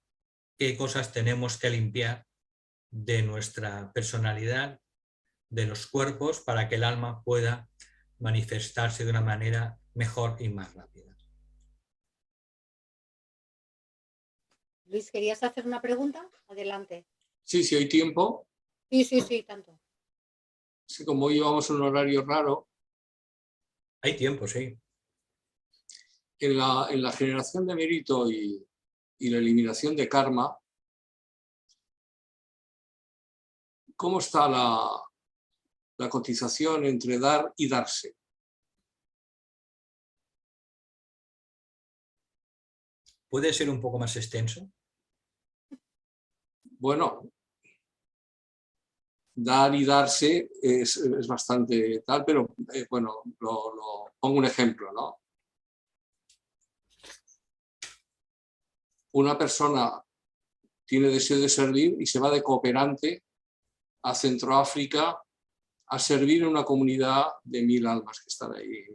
qué cosas tenemos que limpiar de nuestra personalidad, de los cuerpos, para que el alma pueda manifestarse de una manera mejor y más rápida. Luis, ¿querías hacer una pregunta? Adelante. Sí, si hay tiempo. Sí, tanto. Sí, como hoy llevamos un horario raro. Hay tiempo, sí. En la generación de mérito y la eliminación de karma, ¿cómo está la cotización entre dar y darse? ¿Puede ser un poco más extenso? Bueno, dar y darse es bastante tal, pero bueno, lo pongo un ejemplo, ¿no? Una persona tiene deseo de servir y se va de cooperante a Centroáfrica a servir en una comunidad de 1000 almas que están ahí,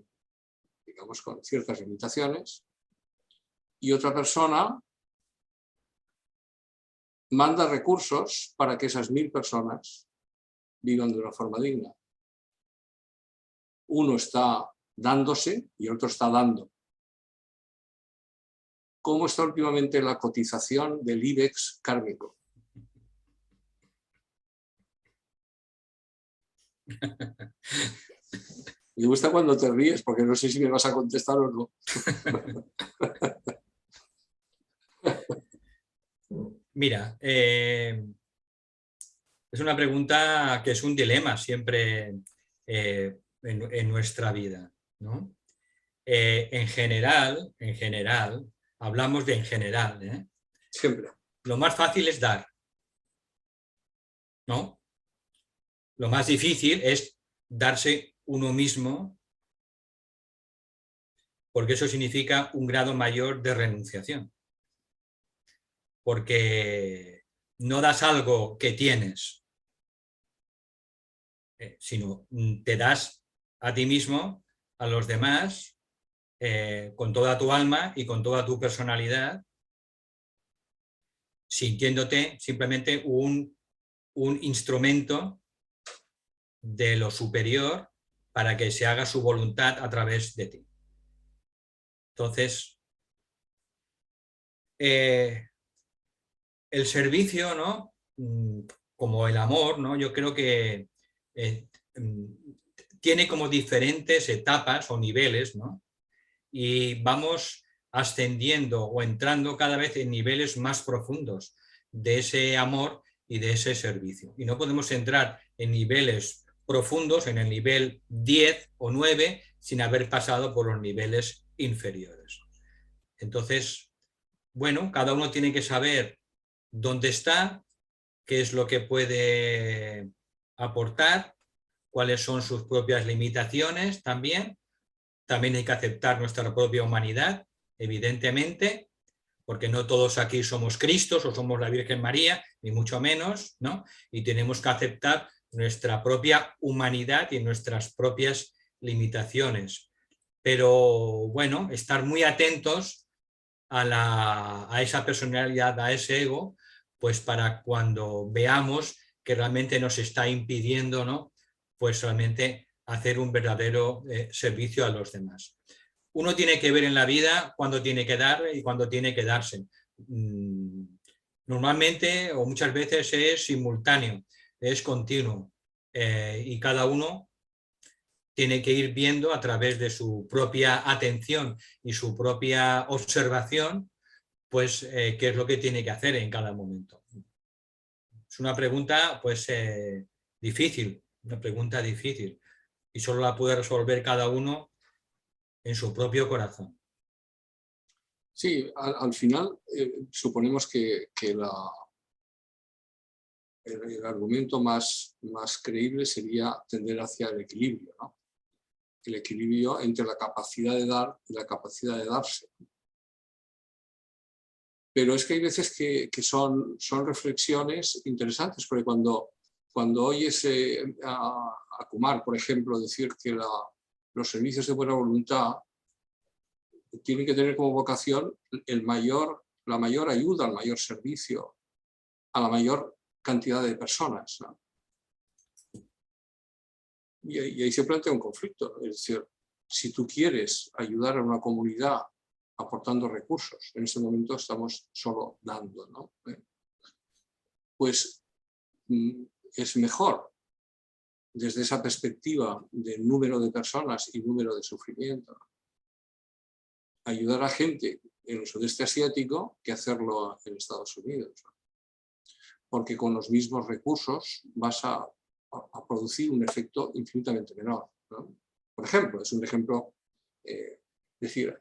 digamos, con ciertas limitaciones. Y otra persona manda recursos para que esas 1000 personas vivan de una forma digna. Uno está dándose y el otro está dando. ¿Cómo está últimamente la cotización del IBEX kármico? Me gusta cuando te ríes, porque no sé si me vas a contestar o no. Mira, Es una pregunta que es un dilema siempre en nuestra vida, ¿no? En general, hablamos de en general, ¿eh? Siempre. Lo más fácil es dar, ¿no? Lo más difícil es darse uno mismo, porque eso significa un grado mayor de renunciación. Porque no das algo que tienes, sino te das a ti mismo, a los demás, con toda tu alma y con toda tu personalidad, sintiéndote simplemente un instrumento de lo superior para que se haga su voluntad a través de ti. Entonces, el servicio, ¿no? Como el amor, ¿no? Yo creo que tiene como diferentes etapas o niveles, ¿no? Y vamos ascendiendo o entrando cada vez en niveles más profundos de ese amor y de ese servicio. Y no podemos entrar en niveles profundos, en el nivel 10 o 9, sin haber pasado por los niveles inferiores. Entonces, bueno, cada uno tiene que saber dónde está, qué es lo que puede aportar, cuáles son sus propias limitaciones también. También hay que aceptar nuestra propia humanidad, evidentemente, porque no todos aquí somos Cristos o somos la Virgen María, ni mucho menos, ¿no? Y tenemos que aceptar nuestra propia humanidad y nuestras propias limitaciones. Pero bueno, estar muy atentos a esa personalidad, a ese ego, pues para cuando veamos que realmente nos está impidiendo, ¿no? Pues realmente hacer un verdadero servicio a los demás. Uno tiene que ver en la vida cuándo tiene que dar y cuándo tiene que darse. Normalmente o muchas veces es simultáneo, es continuo, y cada uno tiene que ir viendo a través de su propia atención y su propia observación, pues qué es lo que tiene que hacer en cada momento. Es una pregunta pues difícil, una pregunta difícil, y solo la puede resolver cada uno en su propio corazón. Sí, al final suponemos que el argumento más creíble sería tender hacia el equilibrio, ¿no? El equilibrio entre la capacidad de dar y la capacidad de darse. Pero es que hay veces que son reflexiones interesantes, porque cuando oyes a Kumar, por ejemplo, decir que los servicios de buena voluntad tienen que tener como vocación la mayor ayuda, el mayor servicio a la mayor cantidad de personas, ¿no? Y ahí se plantea un conflicto. Es decir, si tú quieres ayudar a una comunidad aportando recursos, en ese momento estamos solo dando, ¿no? Pues es mejor, desde esa perspectiva de número de personas y número de sufrimiento, ayudar a gente en el sudeste asiático que hacerlo en Estados Unidos. Porque con los mismos recursos vas a producir un efecto infinitamente menor, ¿no? Por ejemplo, es un ejemplo, decir,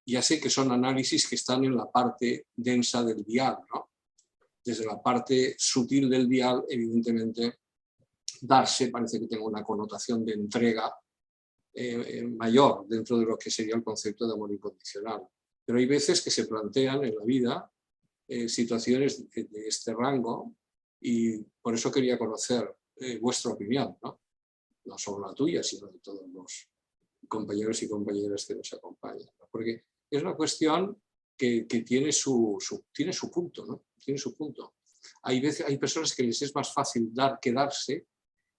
ya sé que son análisis que están en la parte densa del dial, ¿no? Desde la parte sutil del dial, evidentemente, darse parece que tenga una connotación de entrega mayor dentro de lo que sería el concepto de amor incondicional. Pero hay veces que se plantean en la vida situaciones de este rango, y por eso quería conocer vuestra opinión, ¿no? No solo la tuya, sino de todos los compañeros y compañeras que nos acompañan, ¿no? Porque es una cuestión que tiene su punto, ¿no? Tiene su punto. Hay personas que les es más fácil dar que darse,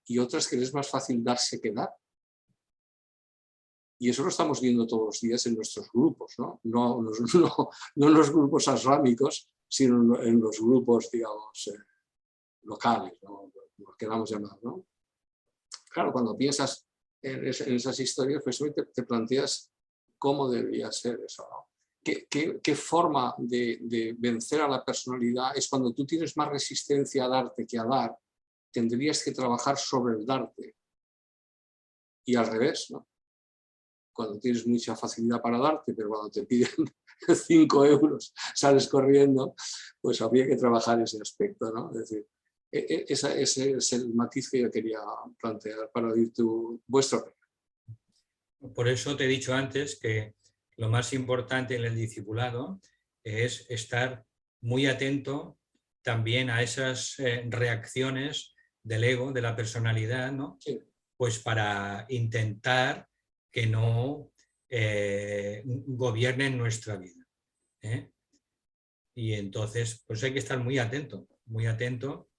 y otras que les es más fácil darse que dar. Y eso lo estamos viendo todos los días en nuestros grupos, ¿no? No en los grupos asrámicos, sino en los grupos, digamos, locales, ¿no? Lo queramos llamar, ¿no? Claro, cuando piensas en esas historias, pues te planteas cómo debería ser eso, ¿no? qué forma de vencer a la personalidad es cuando tú tienes más resistencia a darte que a dar, tendrías que trabajar sobre el darte. Y al revés, ¿no? Cuando tienes mucha facilidad para darte, pero cuando te piden 5 euros sales corriendo, pues habría que trabajar ese aspecto, ¿no? Es decir, ese es el matiz que yo quería plantear para oír vuestro. Por eso te he dicho antes que lo más importante en el discipulado es estar muy atento también a esas reacciones del ego, de la personalidad, ¿no? Sí. Pues para intentar que no gobiernen nuestra vida. Y entonces pues hay que estar muy atento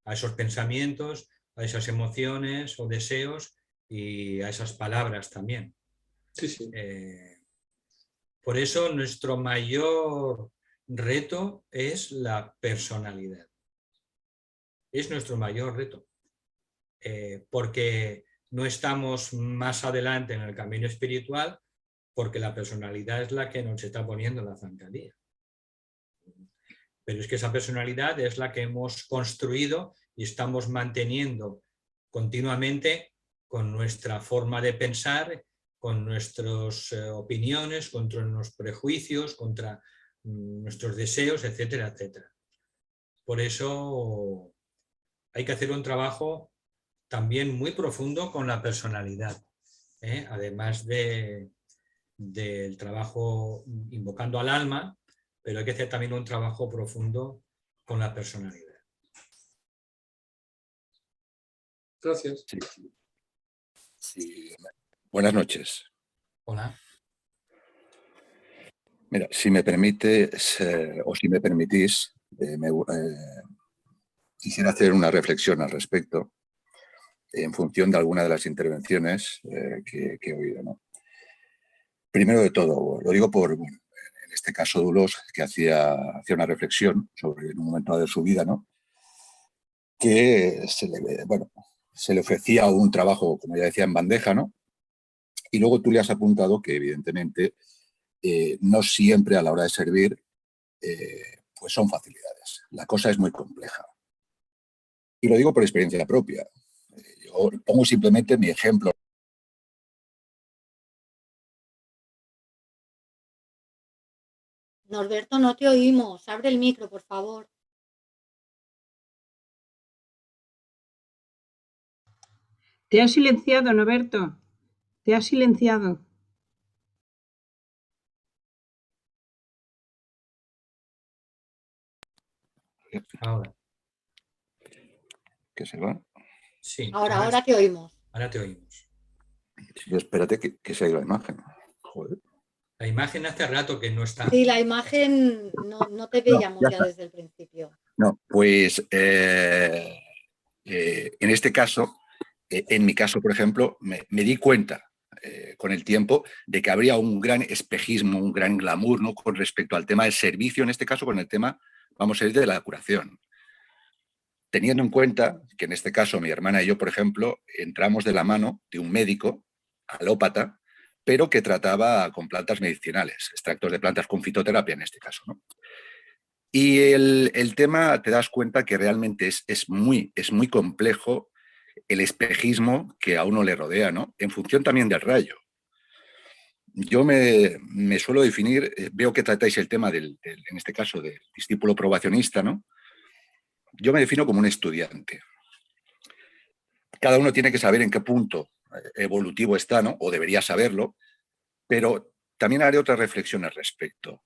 a esos pensamientos, a esas emociones o deseos y a esas palabras también. Sí, sí. Por eso nuestro mayor reto es la personalidad. Es nuestro mayor reto. Porque no estamos más adelante en el camino espiritual, porque la personalidad es la que nos está poniendo la zancadilla. Pero es que esa personalidad es la que hemos construido y estamos manteniendo continuamente con nuestra forma de pensar, con nuestras opiniones, contra nuestros prejuicios, contra nuestros deseos, etcétera, etcétera. Por eso hay que hacer un trabajo también muy profundo con la personalidad, además del trabajo invocando al alma, pero hay que hacer también un trabajo profundo con la personalidad. Gracias. Sí. Sí. Buenas noches. Hola. Mira, si me permites, o si me permitís, quisiera hacer una reflexión al respecto en función de alguna de las intervenciones que he oído, ¿no? Primero de todo, lo digo por, bueno, en este caso Dulos, que hacía una reflexión sobre en un momento de su vida, ¿no? Que se le ofrecía un trabajo, como ya decía, en bandeja, ¿no? Y luego tú le has apuntado que evidentemente no siempre a la hora de servir pues son facilidades. La cosa es muy compleja. Y lo digo por experiencia propia. Yo pongo simplemente mi ejemplo. Norberto, no te oímos. Abre el micro, por favor. Te has silenciado, Norberto. Te has silenciado. Ahora. ¿Que se va? Sí. Ahora te oímos. Ahora te oímos. Sí, espérate que se ha ido la imagen. Joder. La imagen hace rato que no está. Sí, la imagen no te veíamos ya desde el principio. No, pues en este caso, en mi caso, por ejemplo, me di cuenta con el tiempo de que habría un gran espejismo, un gran glamour, ¿no? Con respecto al tema del servicio, en este caso con el tema, vamos a ir, de la curación. Teniendo en cuenta que en este caso mi hermana y yo, por ejemplo, entramos de la mano de un médico alópata, pero que trataba con plantas medicinales, extractos de plantas con fitoterapia en este caso, ¿no? Y el tema, te das cuenta que realmente es muy complejo el espejismo que a uno le rodea, ¿no? En función también del rayo. Yo me suelo definir, veo que tratáis el tema en este caso, del discípulo probacionista, ¿no? Yo me defino como un estudiante. Cada uno tiene que saber en qué punto evolutivo está, ¿no? O debería saberlo, pero también haré otra reflexión al respecto.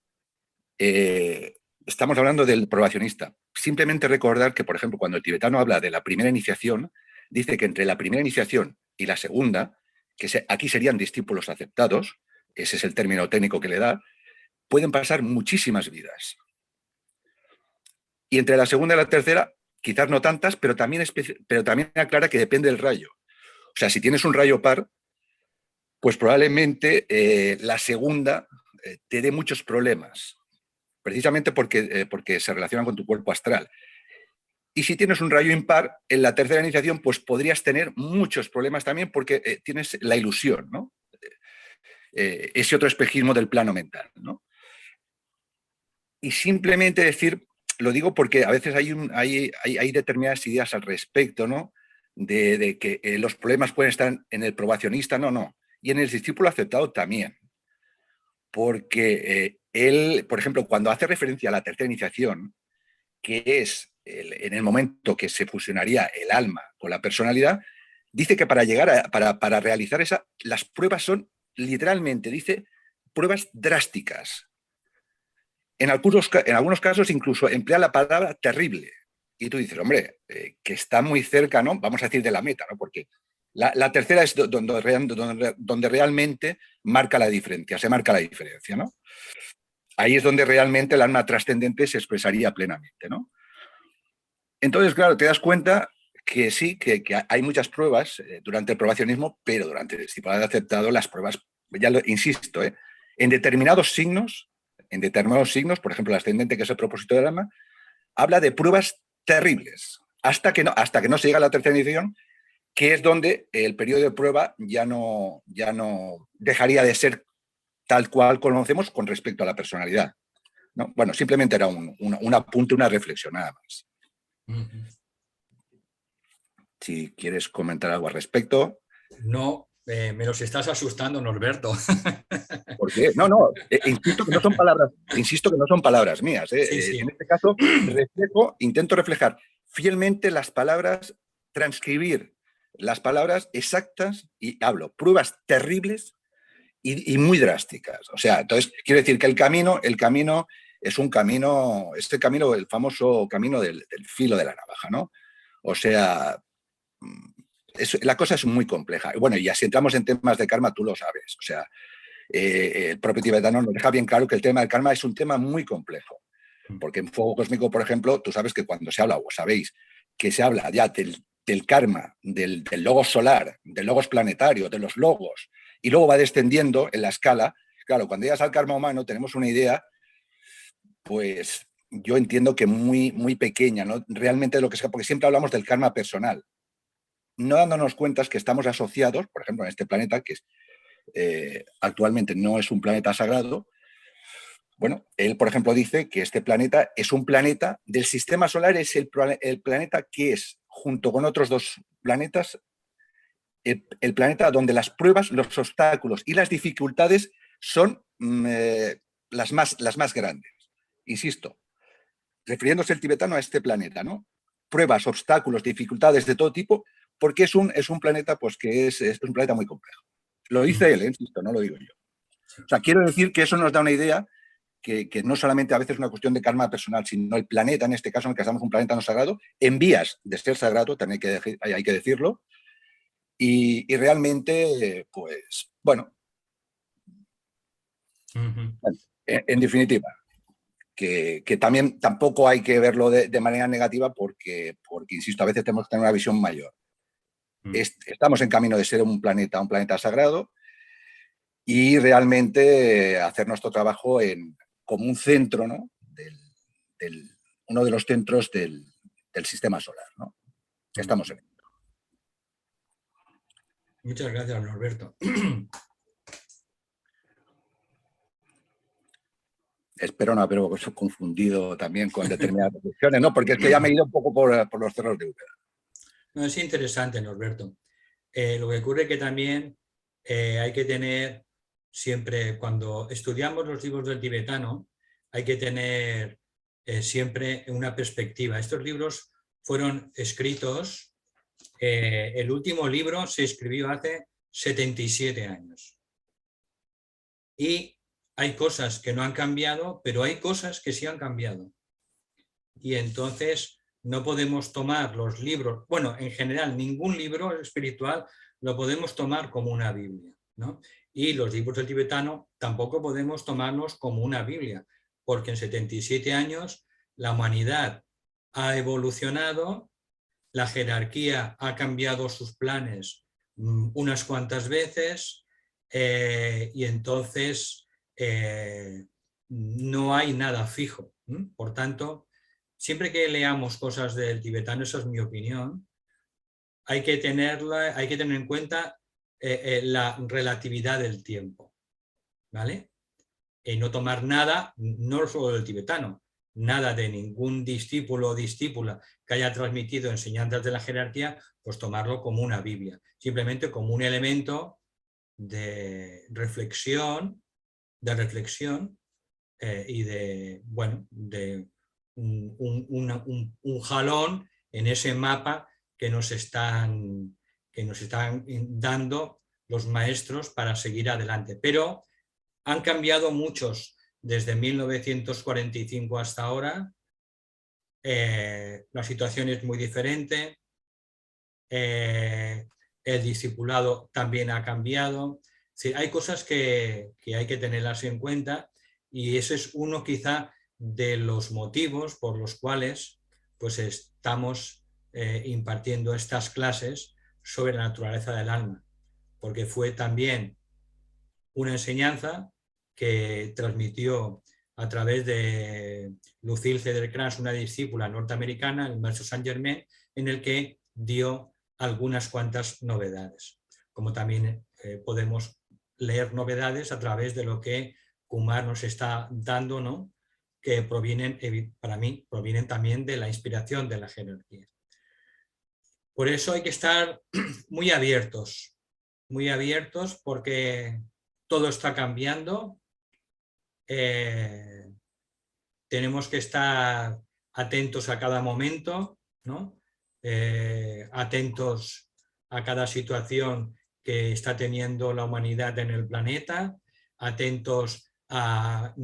Estamos hablando del probacionista. Simplemente recordar que, por ejemplo, cuando el tibetano habla de la primera iniciación, dice que entre la primera iniciación y la segunda, que aquí serían discípulos aceptados, ese es el término técnico que le da, pueden pasar muchísimas vidas. Y entre la segunda y la tercera, quizás no tantas, pero también aclara que depende del rayo. O sea, si tienes un rayo par, pues probablemente la segunda te dé muchos problemas, precisamente porque se relacionan con tu cuerpo astral. Y si tienes un rayo impar, en la tercera iniciación pues podrías tener muchos problemas también porque tienes la ilusión, ¿no? Ese otro espejismo del plano mental, ¿no? Y simplemente decir, lo digo porque a veces hay determinadas ideas al respecto, ¿no? De que los problemas pueden estar en el probacionista, no. Y en el discípulo aceptado también. Porque él, por ejemplo, cuando hace referencia a la tercera iniciación, que es en el momento que se fusionaría el alma con la personalidad, dice que para realizar esa, las pruebas son literalmente, dice, pruebas drásticas. En algunos casos incluso emplea la palabra terrible. Y tú dices, hombre, que está muy cerca, ¿no? Vamos a decir de la meta, ¿no? Porque la tercera es donde realmente marca la diferencia, se marca la diferencia, ¿no? Ahí es donde realmente el alma trascendente se expresaría plenamente, ¿no? Entonces, claro, te das cuenta que sí, que hay muchas pruebas durante el probacionismo, pero durante el discipulado aceptado las pruebas, ya lo insisto, en determinados signos, por ejemplo, el ascendente, que es el propósito del alma, habla de pruebas terribles, hasta que no se llega a la tercera edición, que es donde el periodo de prueba ya no dejaría de ser tal cual conocemos con respecto a la personalidad, ¿no? Bueno, simplemente era un apunte, una reflexión nada más. Si quieres comentar algo al respecto. No, me los estás asustando, Norberto. ¿Por qué? No, insisto que no son palabras mías. Sí, sí. En este caso, intento reflejar fielmente las palabras, transcribir las palabras exactas y hablo pruebas terribles y muy drásticas. O sea, entonces, quiero decir que el camino es un camino, el famoso camino del filo de la navaja, ¿no? O sea, la cosa es muy compleja. Bueno, y si entramos en temas de karma, tú lo sabes. O sea, el propio tibetano nos deja bien claro que el tema del karma es un tema muy complejo. Porque en Fuego Cósmico, por ejemplo, tú sabes que cuando se habla, o sabéis, que se habla ya del karma, del logos solar, del logos planetario, de los logos, y luego va descendiendo en la escala. Claro, cuando llegas al karma humano tenemos una idea, pues yo entiendo que muy, muy pequeña, ¿no? Realmente lo que sea, porque siempre hablamos del karma personal, no dándonos cuenta que estamos asociados, por ejemplo, en este planeta, que actualmente no es un planeta sagrado. Bueno, él, por ejemplo, dice que este planeta es un planeta del sistema solar, es el planeta que es, junto con otros dos planetas, el planeta donde las pruebas, los obstáculos y las dificultades son las más grandes. Insisto, refiriéndose el tibetano a este planeta, ¿no? Pruebas, obstáculos, dificultades de todo tipo, porque es un planeta pues, que es un planeta muy complejo. Lo dice él, insisto, no lo digo yo. O sea, quiero decir que eso nos da una idea que no solamente a veces es una cuestión de karma personal, sino el planeta, en este caso, en el que estamos un planeta no sagrado, en vías de ser sagrado, también hay que decirlo, y realmente, pues, bueno, en definitiva, que también tampoco hay que verlo de manera negativa porque, insisto, a veces tenemos que tener una visión mayor. Estamos en camino de ser un planeta sagrado y realmente hacer nuestro trabajo como un centro, ¿no? Uno de los centros del sistema solar, ¿no? Estamos en ello. Muchas gracias, Norberto. Espero no haber confundido también con determinadas cuestiones, ¿no? Porque es que ya me he ido un poco por los cerros de Úbeda. No, es interesante, Norberto. Lo que ocurre es que también hay que tener siempre, cuando estudiamos los libros del tibetano, hay que tener siempre una perspectiva. Estos libros fueron escritos, el último libro se escribió hace 77 años. Y hay cosas que no han cambiado, pero hay cosas que sí han cambiado. Y entonces no podemos tomar los libros, bueno, en general ningún libro espiritual lo podemos tomar como una Biblia, ¿no? Y los libros del tibetano tampoco podemos tomarlos como una Biblia, porque en 77 años la humanidad ha evolucionado, la jerarquía ha cambiado sus planes unas cuantas veces y entonces no hay nada fijo. Por tanto, siempre que leamos cosas del tibetano, esa es mi opinión, hay que tener en cuenta la relatividad del tiempo, ¿vale? no tomar nada, no solo del tibetano, nada de ningún discípulo o discípula que haya transmitido enseñanzas de la jerarquía, pues tomarlo como una Biblia, simplemente como un elemento de reflexión y de, bueno, de un jalón en ese mapa que nos están dando los maestros para seguir adelante. Pero han cambiado muchos desde 1945 hasta ahora. La situación es muy diferente. El discipulado también ha cambiado. Sí, hay cosas que hay que tenerlas en cuenta y ese es uno quizá de los motivos por los cuales pues estamos impartiendo estas clases sobre la naturaleza del alma, porque fue también una enseñanza que transmitió a través de Lucille Cedar-Kranz, una discípula norteamericana, el maestro Saint Germain, en el que dio algunas cuantas novedades, como también podemos leer novedades a través de lo que Kumar nos está dando, ¿no? Que provienen, para mí, provienen también de la inspiración de la jerarquía. Por eso hay que estar muy abiertos porque todo está cambiando. Tenemos que estar atentos a cada momento, ¿no? Atentos a cada situación que está teniendo la humanidad en el planeta, atentos a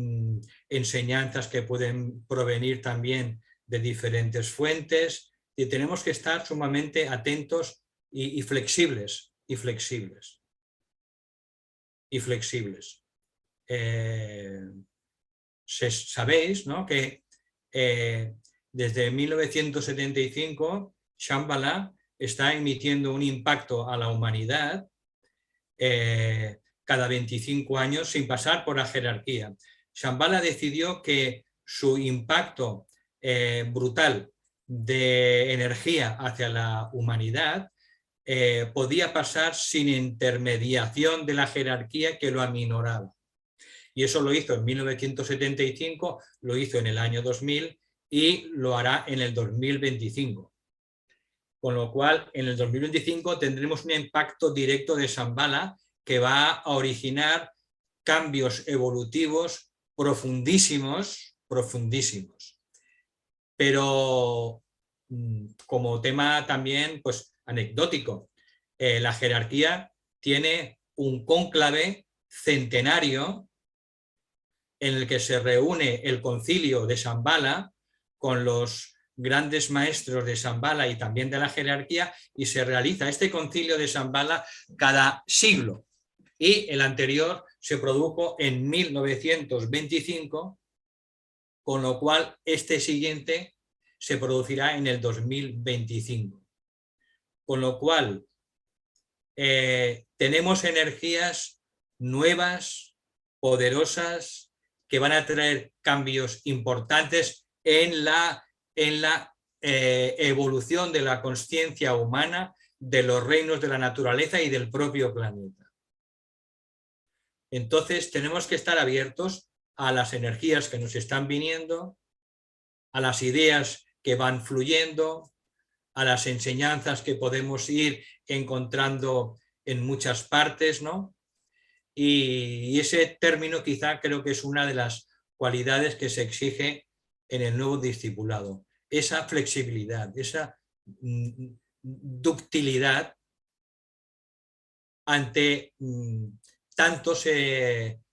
enseñanzas que pueden provenir también de diferentes fuentes, y tenemos que estar sumamente atentos y flexibles. Sabéis, ¿no?, que desde 1975 Shambhala está emitiendo un impacto a la humanidad cada 25 años sin pasar por la jerarquía. Shambhala decidió que su impacto brutal de energía hacia la humanidad podía pasar sin intermediación de la jerarquía que lo aminoraba. Y eso lo hizo en 1975, lo hizo en el año 2000 y lo hará en el 2025. Con lo cual, en el 2025 tendremos un impacto directo de Shambhala que va a originar cambios evolutivos profundísimos. Pero como tema también pues, anecdótico, la jerarquía tiene un cónclave centenario en el que se reúne el concilio de Shambhala con los grandes maestros de Shambhala y también de la jerarquía, y se realiza este concilio de Shambhala cada siglo. Y el anterior se produjo en 1925, con lo cual este siguiente se producirá en el 2025. Con lo cual tenemos energías nuevas, poderosas, que van a traer cambios importantes en la evolución de la consciencia humana, de los reinos de la naturaleza y del propio planeta. Entonces tenemos que estar abiertos a las energías que nos están viniendo, a las ideas que van fluyendo, a las enseñanzas que podemos ir encontrando en muchas partes, ¿no? Y ese término quizá creo que es una de las cualidades que se exige en el nuevo discipulado. Esa flexibilidad, esa ductilidad ante tantos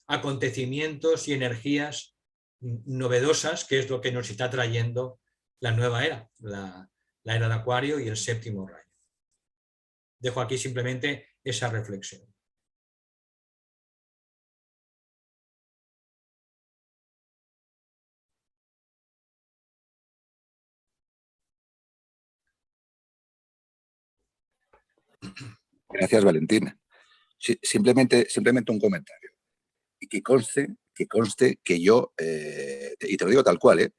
acontecimientos y energías novedosas, que es lo que nos está trayendo la nueva era, la era de Acuario y el séptimo rayo. Dejo aquí simplemente esa reflexión. Gracias, Valentín. Sí, simplemente un comentario. Y que conste que yo, y te lo digo tal cual,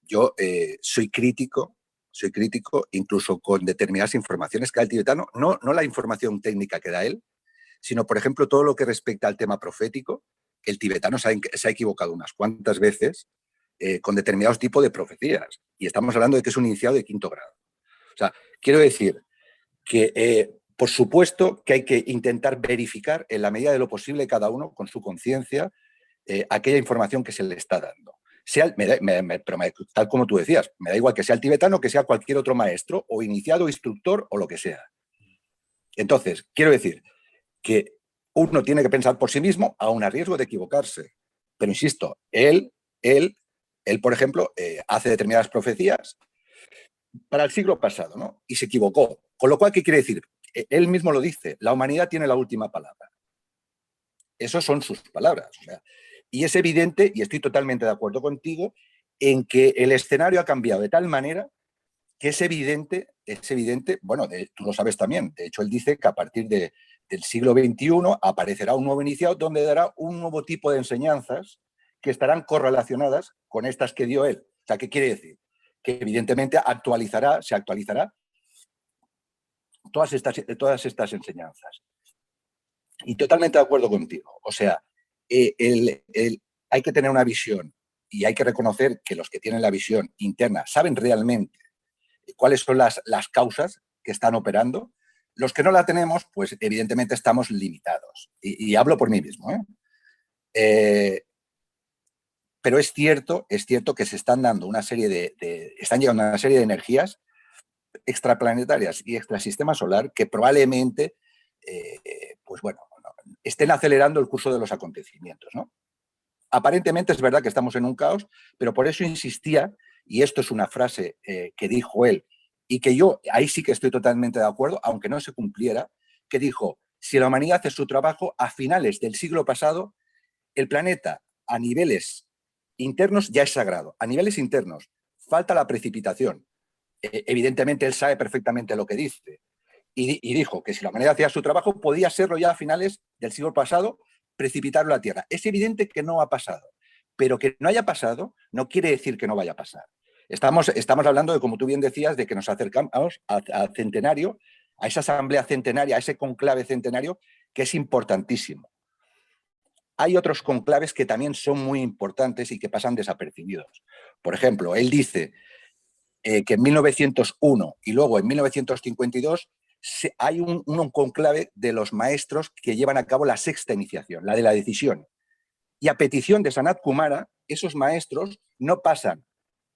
yo soy crítico incluso con determinadas informaciones que da el tibetano, no la información técnica que da él, sino, por ejemplo, todo lo que respecta al tema profético, el tibetano se ha equivocado unas cuantas veces con determinados tipos de profecías. Y estamos hablando de que es un iniciado de 5º grado. O sea, quiero decir que, por supuesto, que hay que intentar verificar en la medida de lo posible cada uno con su conciencia aquella información que se le está dando. Tal como tú decías, me da igual que sea el tibetano, que sea cualquier otro maestro o iniciado, instructor o lo que sea. Entonces, quiero decir que uno tiene que pensar por sí mismo, aun a riesgo de equivocarse. Pero insisto, él por ejemplo, hace determinadas profecías para el siglo pasado, ¿no? Y se equivocó. Con lo cual, ¿qué quiere decir? Él mismo lo dice, la humanidad tiene la última palabra. Esas son sus palabras. O sea, y es evidente, y estoy totalmente de acuerdo contigo, en que el escenario ha cambiado de tal manera que es evidente, bueno, tú lo sabes también, de hecho él dice que a partir del siglo XXI aparecerá un nuevo iniciado donde dará un nuevo tipo de enseñanzas que estarán correlacionadas con estas que dio él. O sea, ¿qué quiere decir? Que evidentemente se actualizará todas estas enseñanzas. Y totalmente de acuerdo contigo. O sea, hay que tener una visión y hay que reconocer que los que tienen la visión interna saben realmente cuáles son las causas que están operando. Los que no la tenemos, pues evidentemente estamos limitados. Y hablo por mí mismo, pero es cierto que se están dando están llegando una serie de energías extraplanetarias y extrasistema solar que probablemente, pues bueno, estén acelerando el curso de los acontecimientos, ¿no? Aparentemente es verdad que estamos en un caos, pero por eso insistía, y esto es una frase que dijo él, y que yo ahí sí que estoy totalmente de acuerdo, aunque no se cumpliera, que dijo, si la humanidad hace su trabajo, a finales del siglo pasado, el planeta a niveles internos ya es sagrado. A niveles internos falta la precipitación. Evidentemente él sabe perfectamente lo que dice. Y dijo que si la humanidad hacía su trabajo, podía serlo ya a finales del siglo pasado, precipitarlo a la Tierra. Es evidente que no ha pasado, pero que no haya pasado no quiere decir que no vaya a pasar. Estamos hablando de, como tú bien decías, de que nos acercamos al centenario, a esa asamblea centenaria, a ese conclave centenario, que es importantísimo. Hay otros conclaves que también son muy importantes y que pasan desapercibidos. Por ejemplo, él dice que en 1901 y luego en 1952 hay un conclave de los maestros que llevan a cabo la 6ª iniciación, la de la decisión. Y a petición de Sanat Kumara, esos maestros no pasan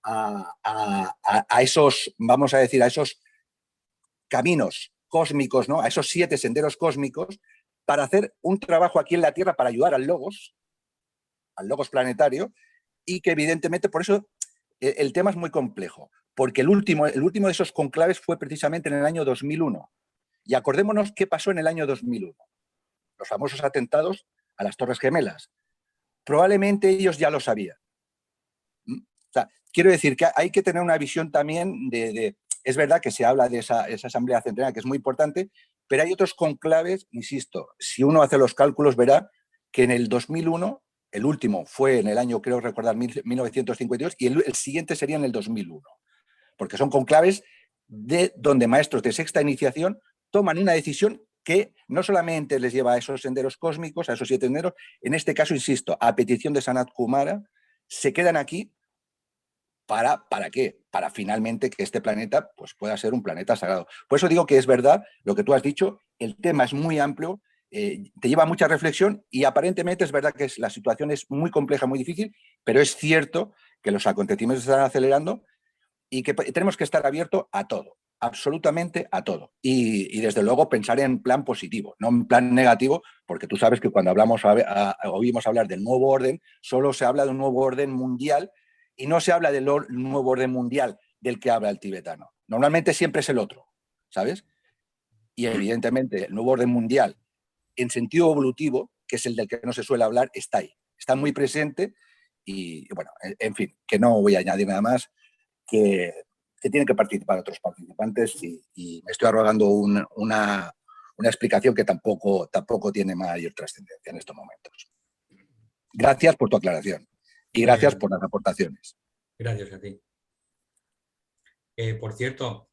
a esos, vamos a decir, a esos caminos cósmicos, ¿no? A esos 7 senderos cósmicos, para hacer un trabajo aquí en la Tierra para ayudar al Logos planetario, y que evidentemente por eso el tema es muy complejo, porque el último de esos conclaves fue precisamente en el año 2001. Y acordémonos qué pasó en el año 2001. Los famosos atentados a las Torres Gemelas. Probablemente ellos ya lo sabían. O sea, quiero decir que hay que tener una visión también es verdad que se habla de esa asamblea centenaria, que es muy importante, pero hay otros conclaves, insisto, si uno hace los cálculos verá que en el 2001, el último fue en el año, creo recordar, 1952, y el siguiente sería en el 2001, porque son conclaves donde maestros de 6ª iniciación toman una decisión que no solamente les lleva a esos senderos cósmicos, a esos 7 senderos, en este caso, insisto, a petición de Sanat Kumara, se quedan aquí. ¿Para qué? Para finalmente que este planeta pues, pueda ser un planeta sagrado. Por eso digo que es verdad lo que tú has dicho, el tema es muy amplio, te lleva a mucha reflexión y aparentemente es verdad que la situación es muy compleja, muy difícil, pero es cierto que los acontecimientos se están acelerando y que tenemos que estar abiertos a todo, absolutamente a todo. Y desde luego pensar en plan positivo, no en plan negativo, porque tú sabes que cuando oímos hablar del nuevo orden, solo se habla de un nuevo orden mundial y no se habla del nuevo orden mundial del que habla el tibetano. Normalmente siempre es el otro, ¿sabes? Y evidentemente el nuevo orden mundial, en sentido evolutivo, que es el del que no se suele hablar, está ahí. Está muy presente y, bueno, en fin, que no voy a añadir nada más, que tienen que participar otros participantes y me estoy arrogando una explicación que tampoco tiene mayor trascendencia en estos momentos. Gracias por tu aclaración y gracias por las aportaciones. Gracias a ti. Por cierto,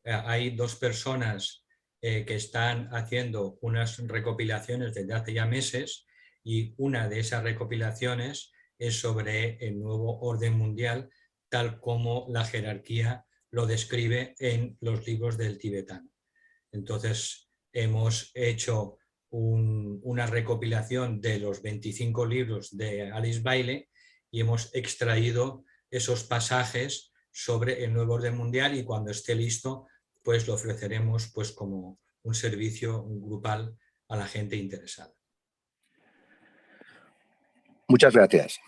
hay 2 personas que están haciendo unas recopilaciones desde hace ya meses y una de esas recopilaciones es sobre el nuevo orden mundial, tal como la jerarquía lo describe en los libros del tibetano. Entonces, hemos hecho una recopilación de los 25 libros de Alice Bailey y hemos extraído esos pasajes sobre el nuevo orden mundial, y cuando esté listo, pues lo ofreceremos pues como un servicio grupal a la gente interesada. Muchas gracias.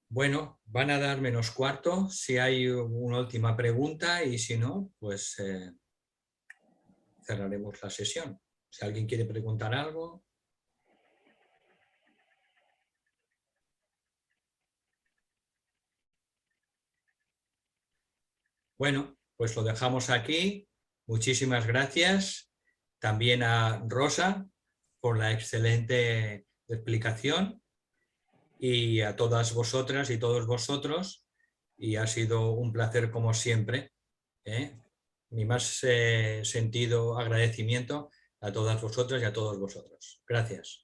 Bueno, van a dar -4 si hay una última pregunta, y si no, pues cerraremos la sesión. Si alguien quiere preguntar algo. Bueno, pues lo dejamos aquí. Muchísimas gracias también a Rosa por la excelente explicación, y a todas vosotras y todos vosotros, y ha sido un placer como siempre. Mi más sentido agradecimiento a todas vosotras y a todos vosotros. Gracias.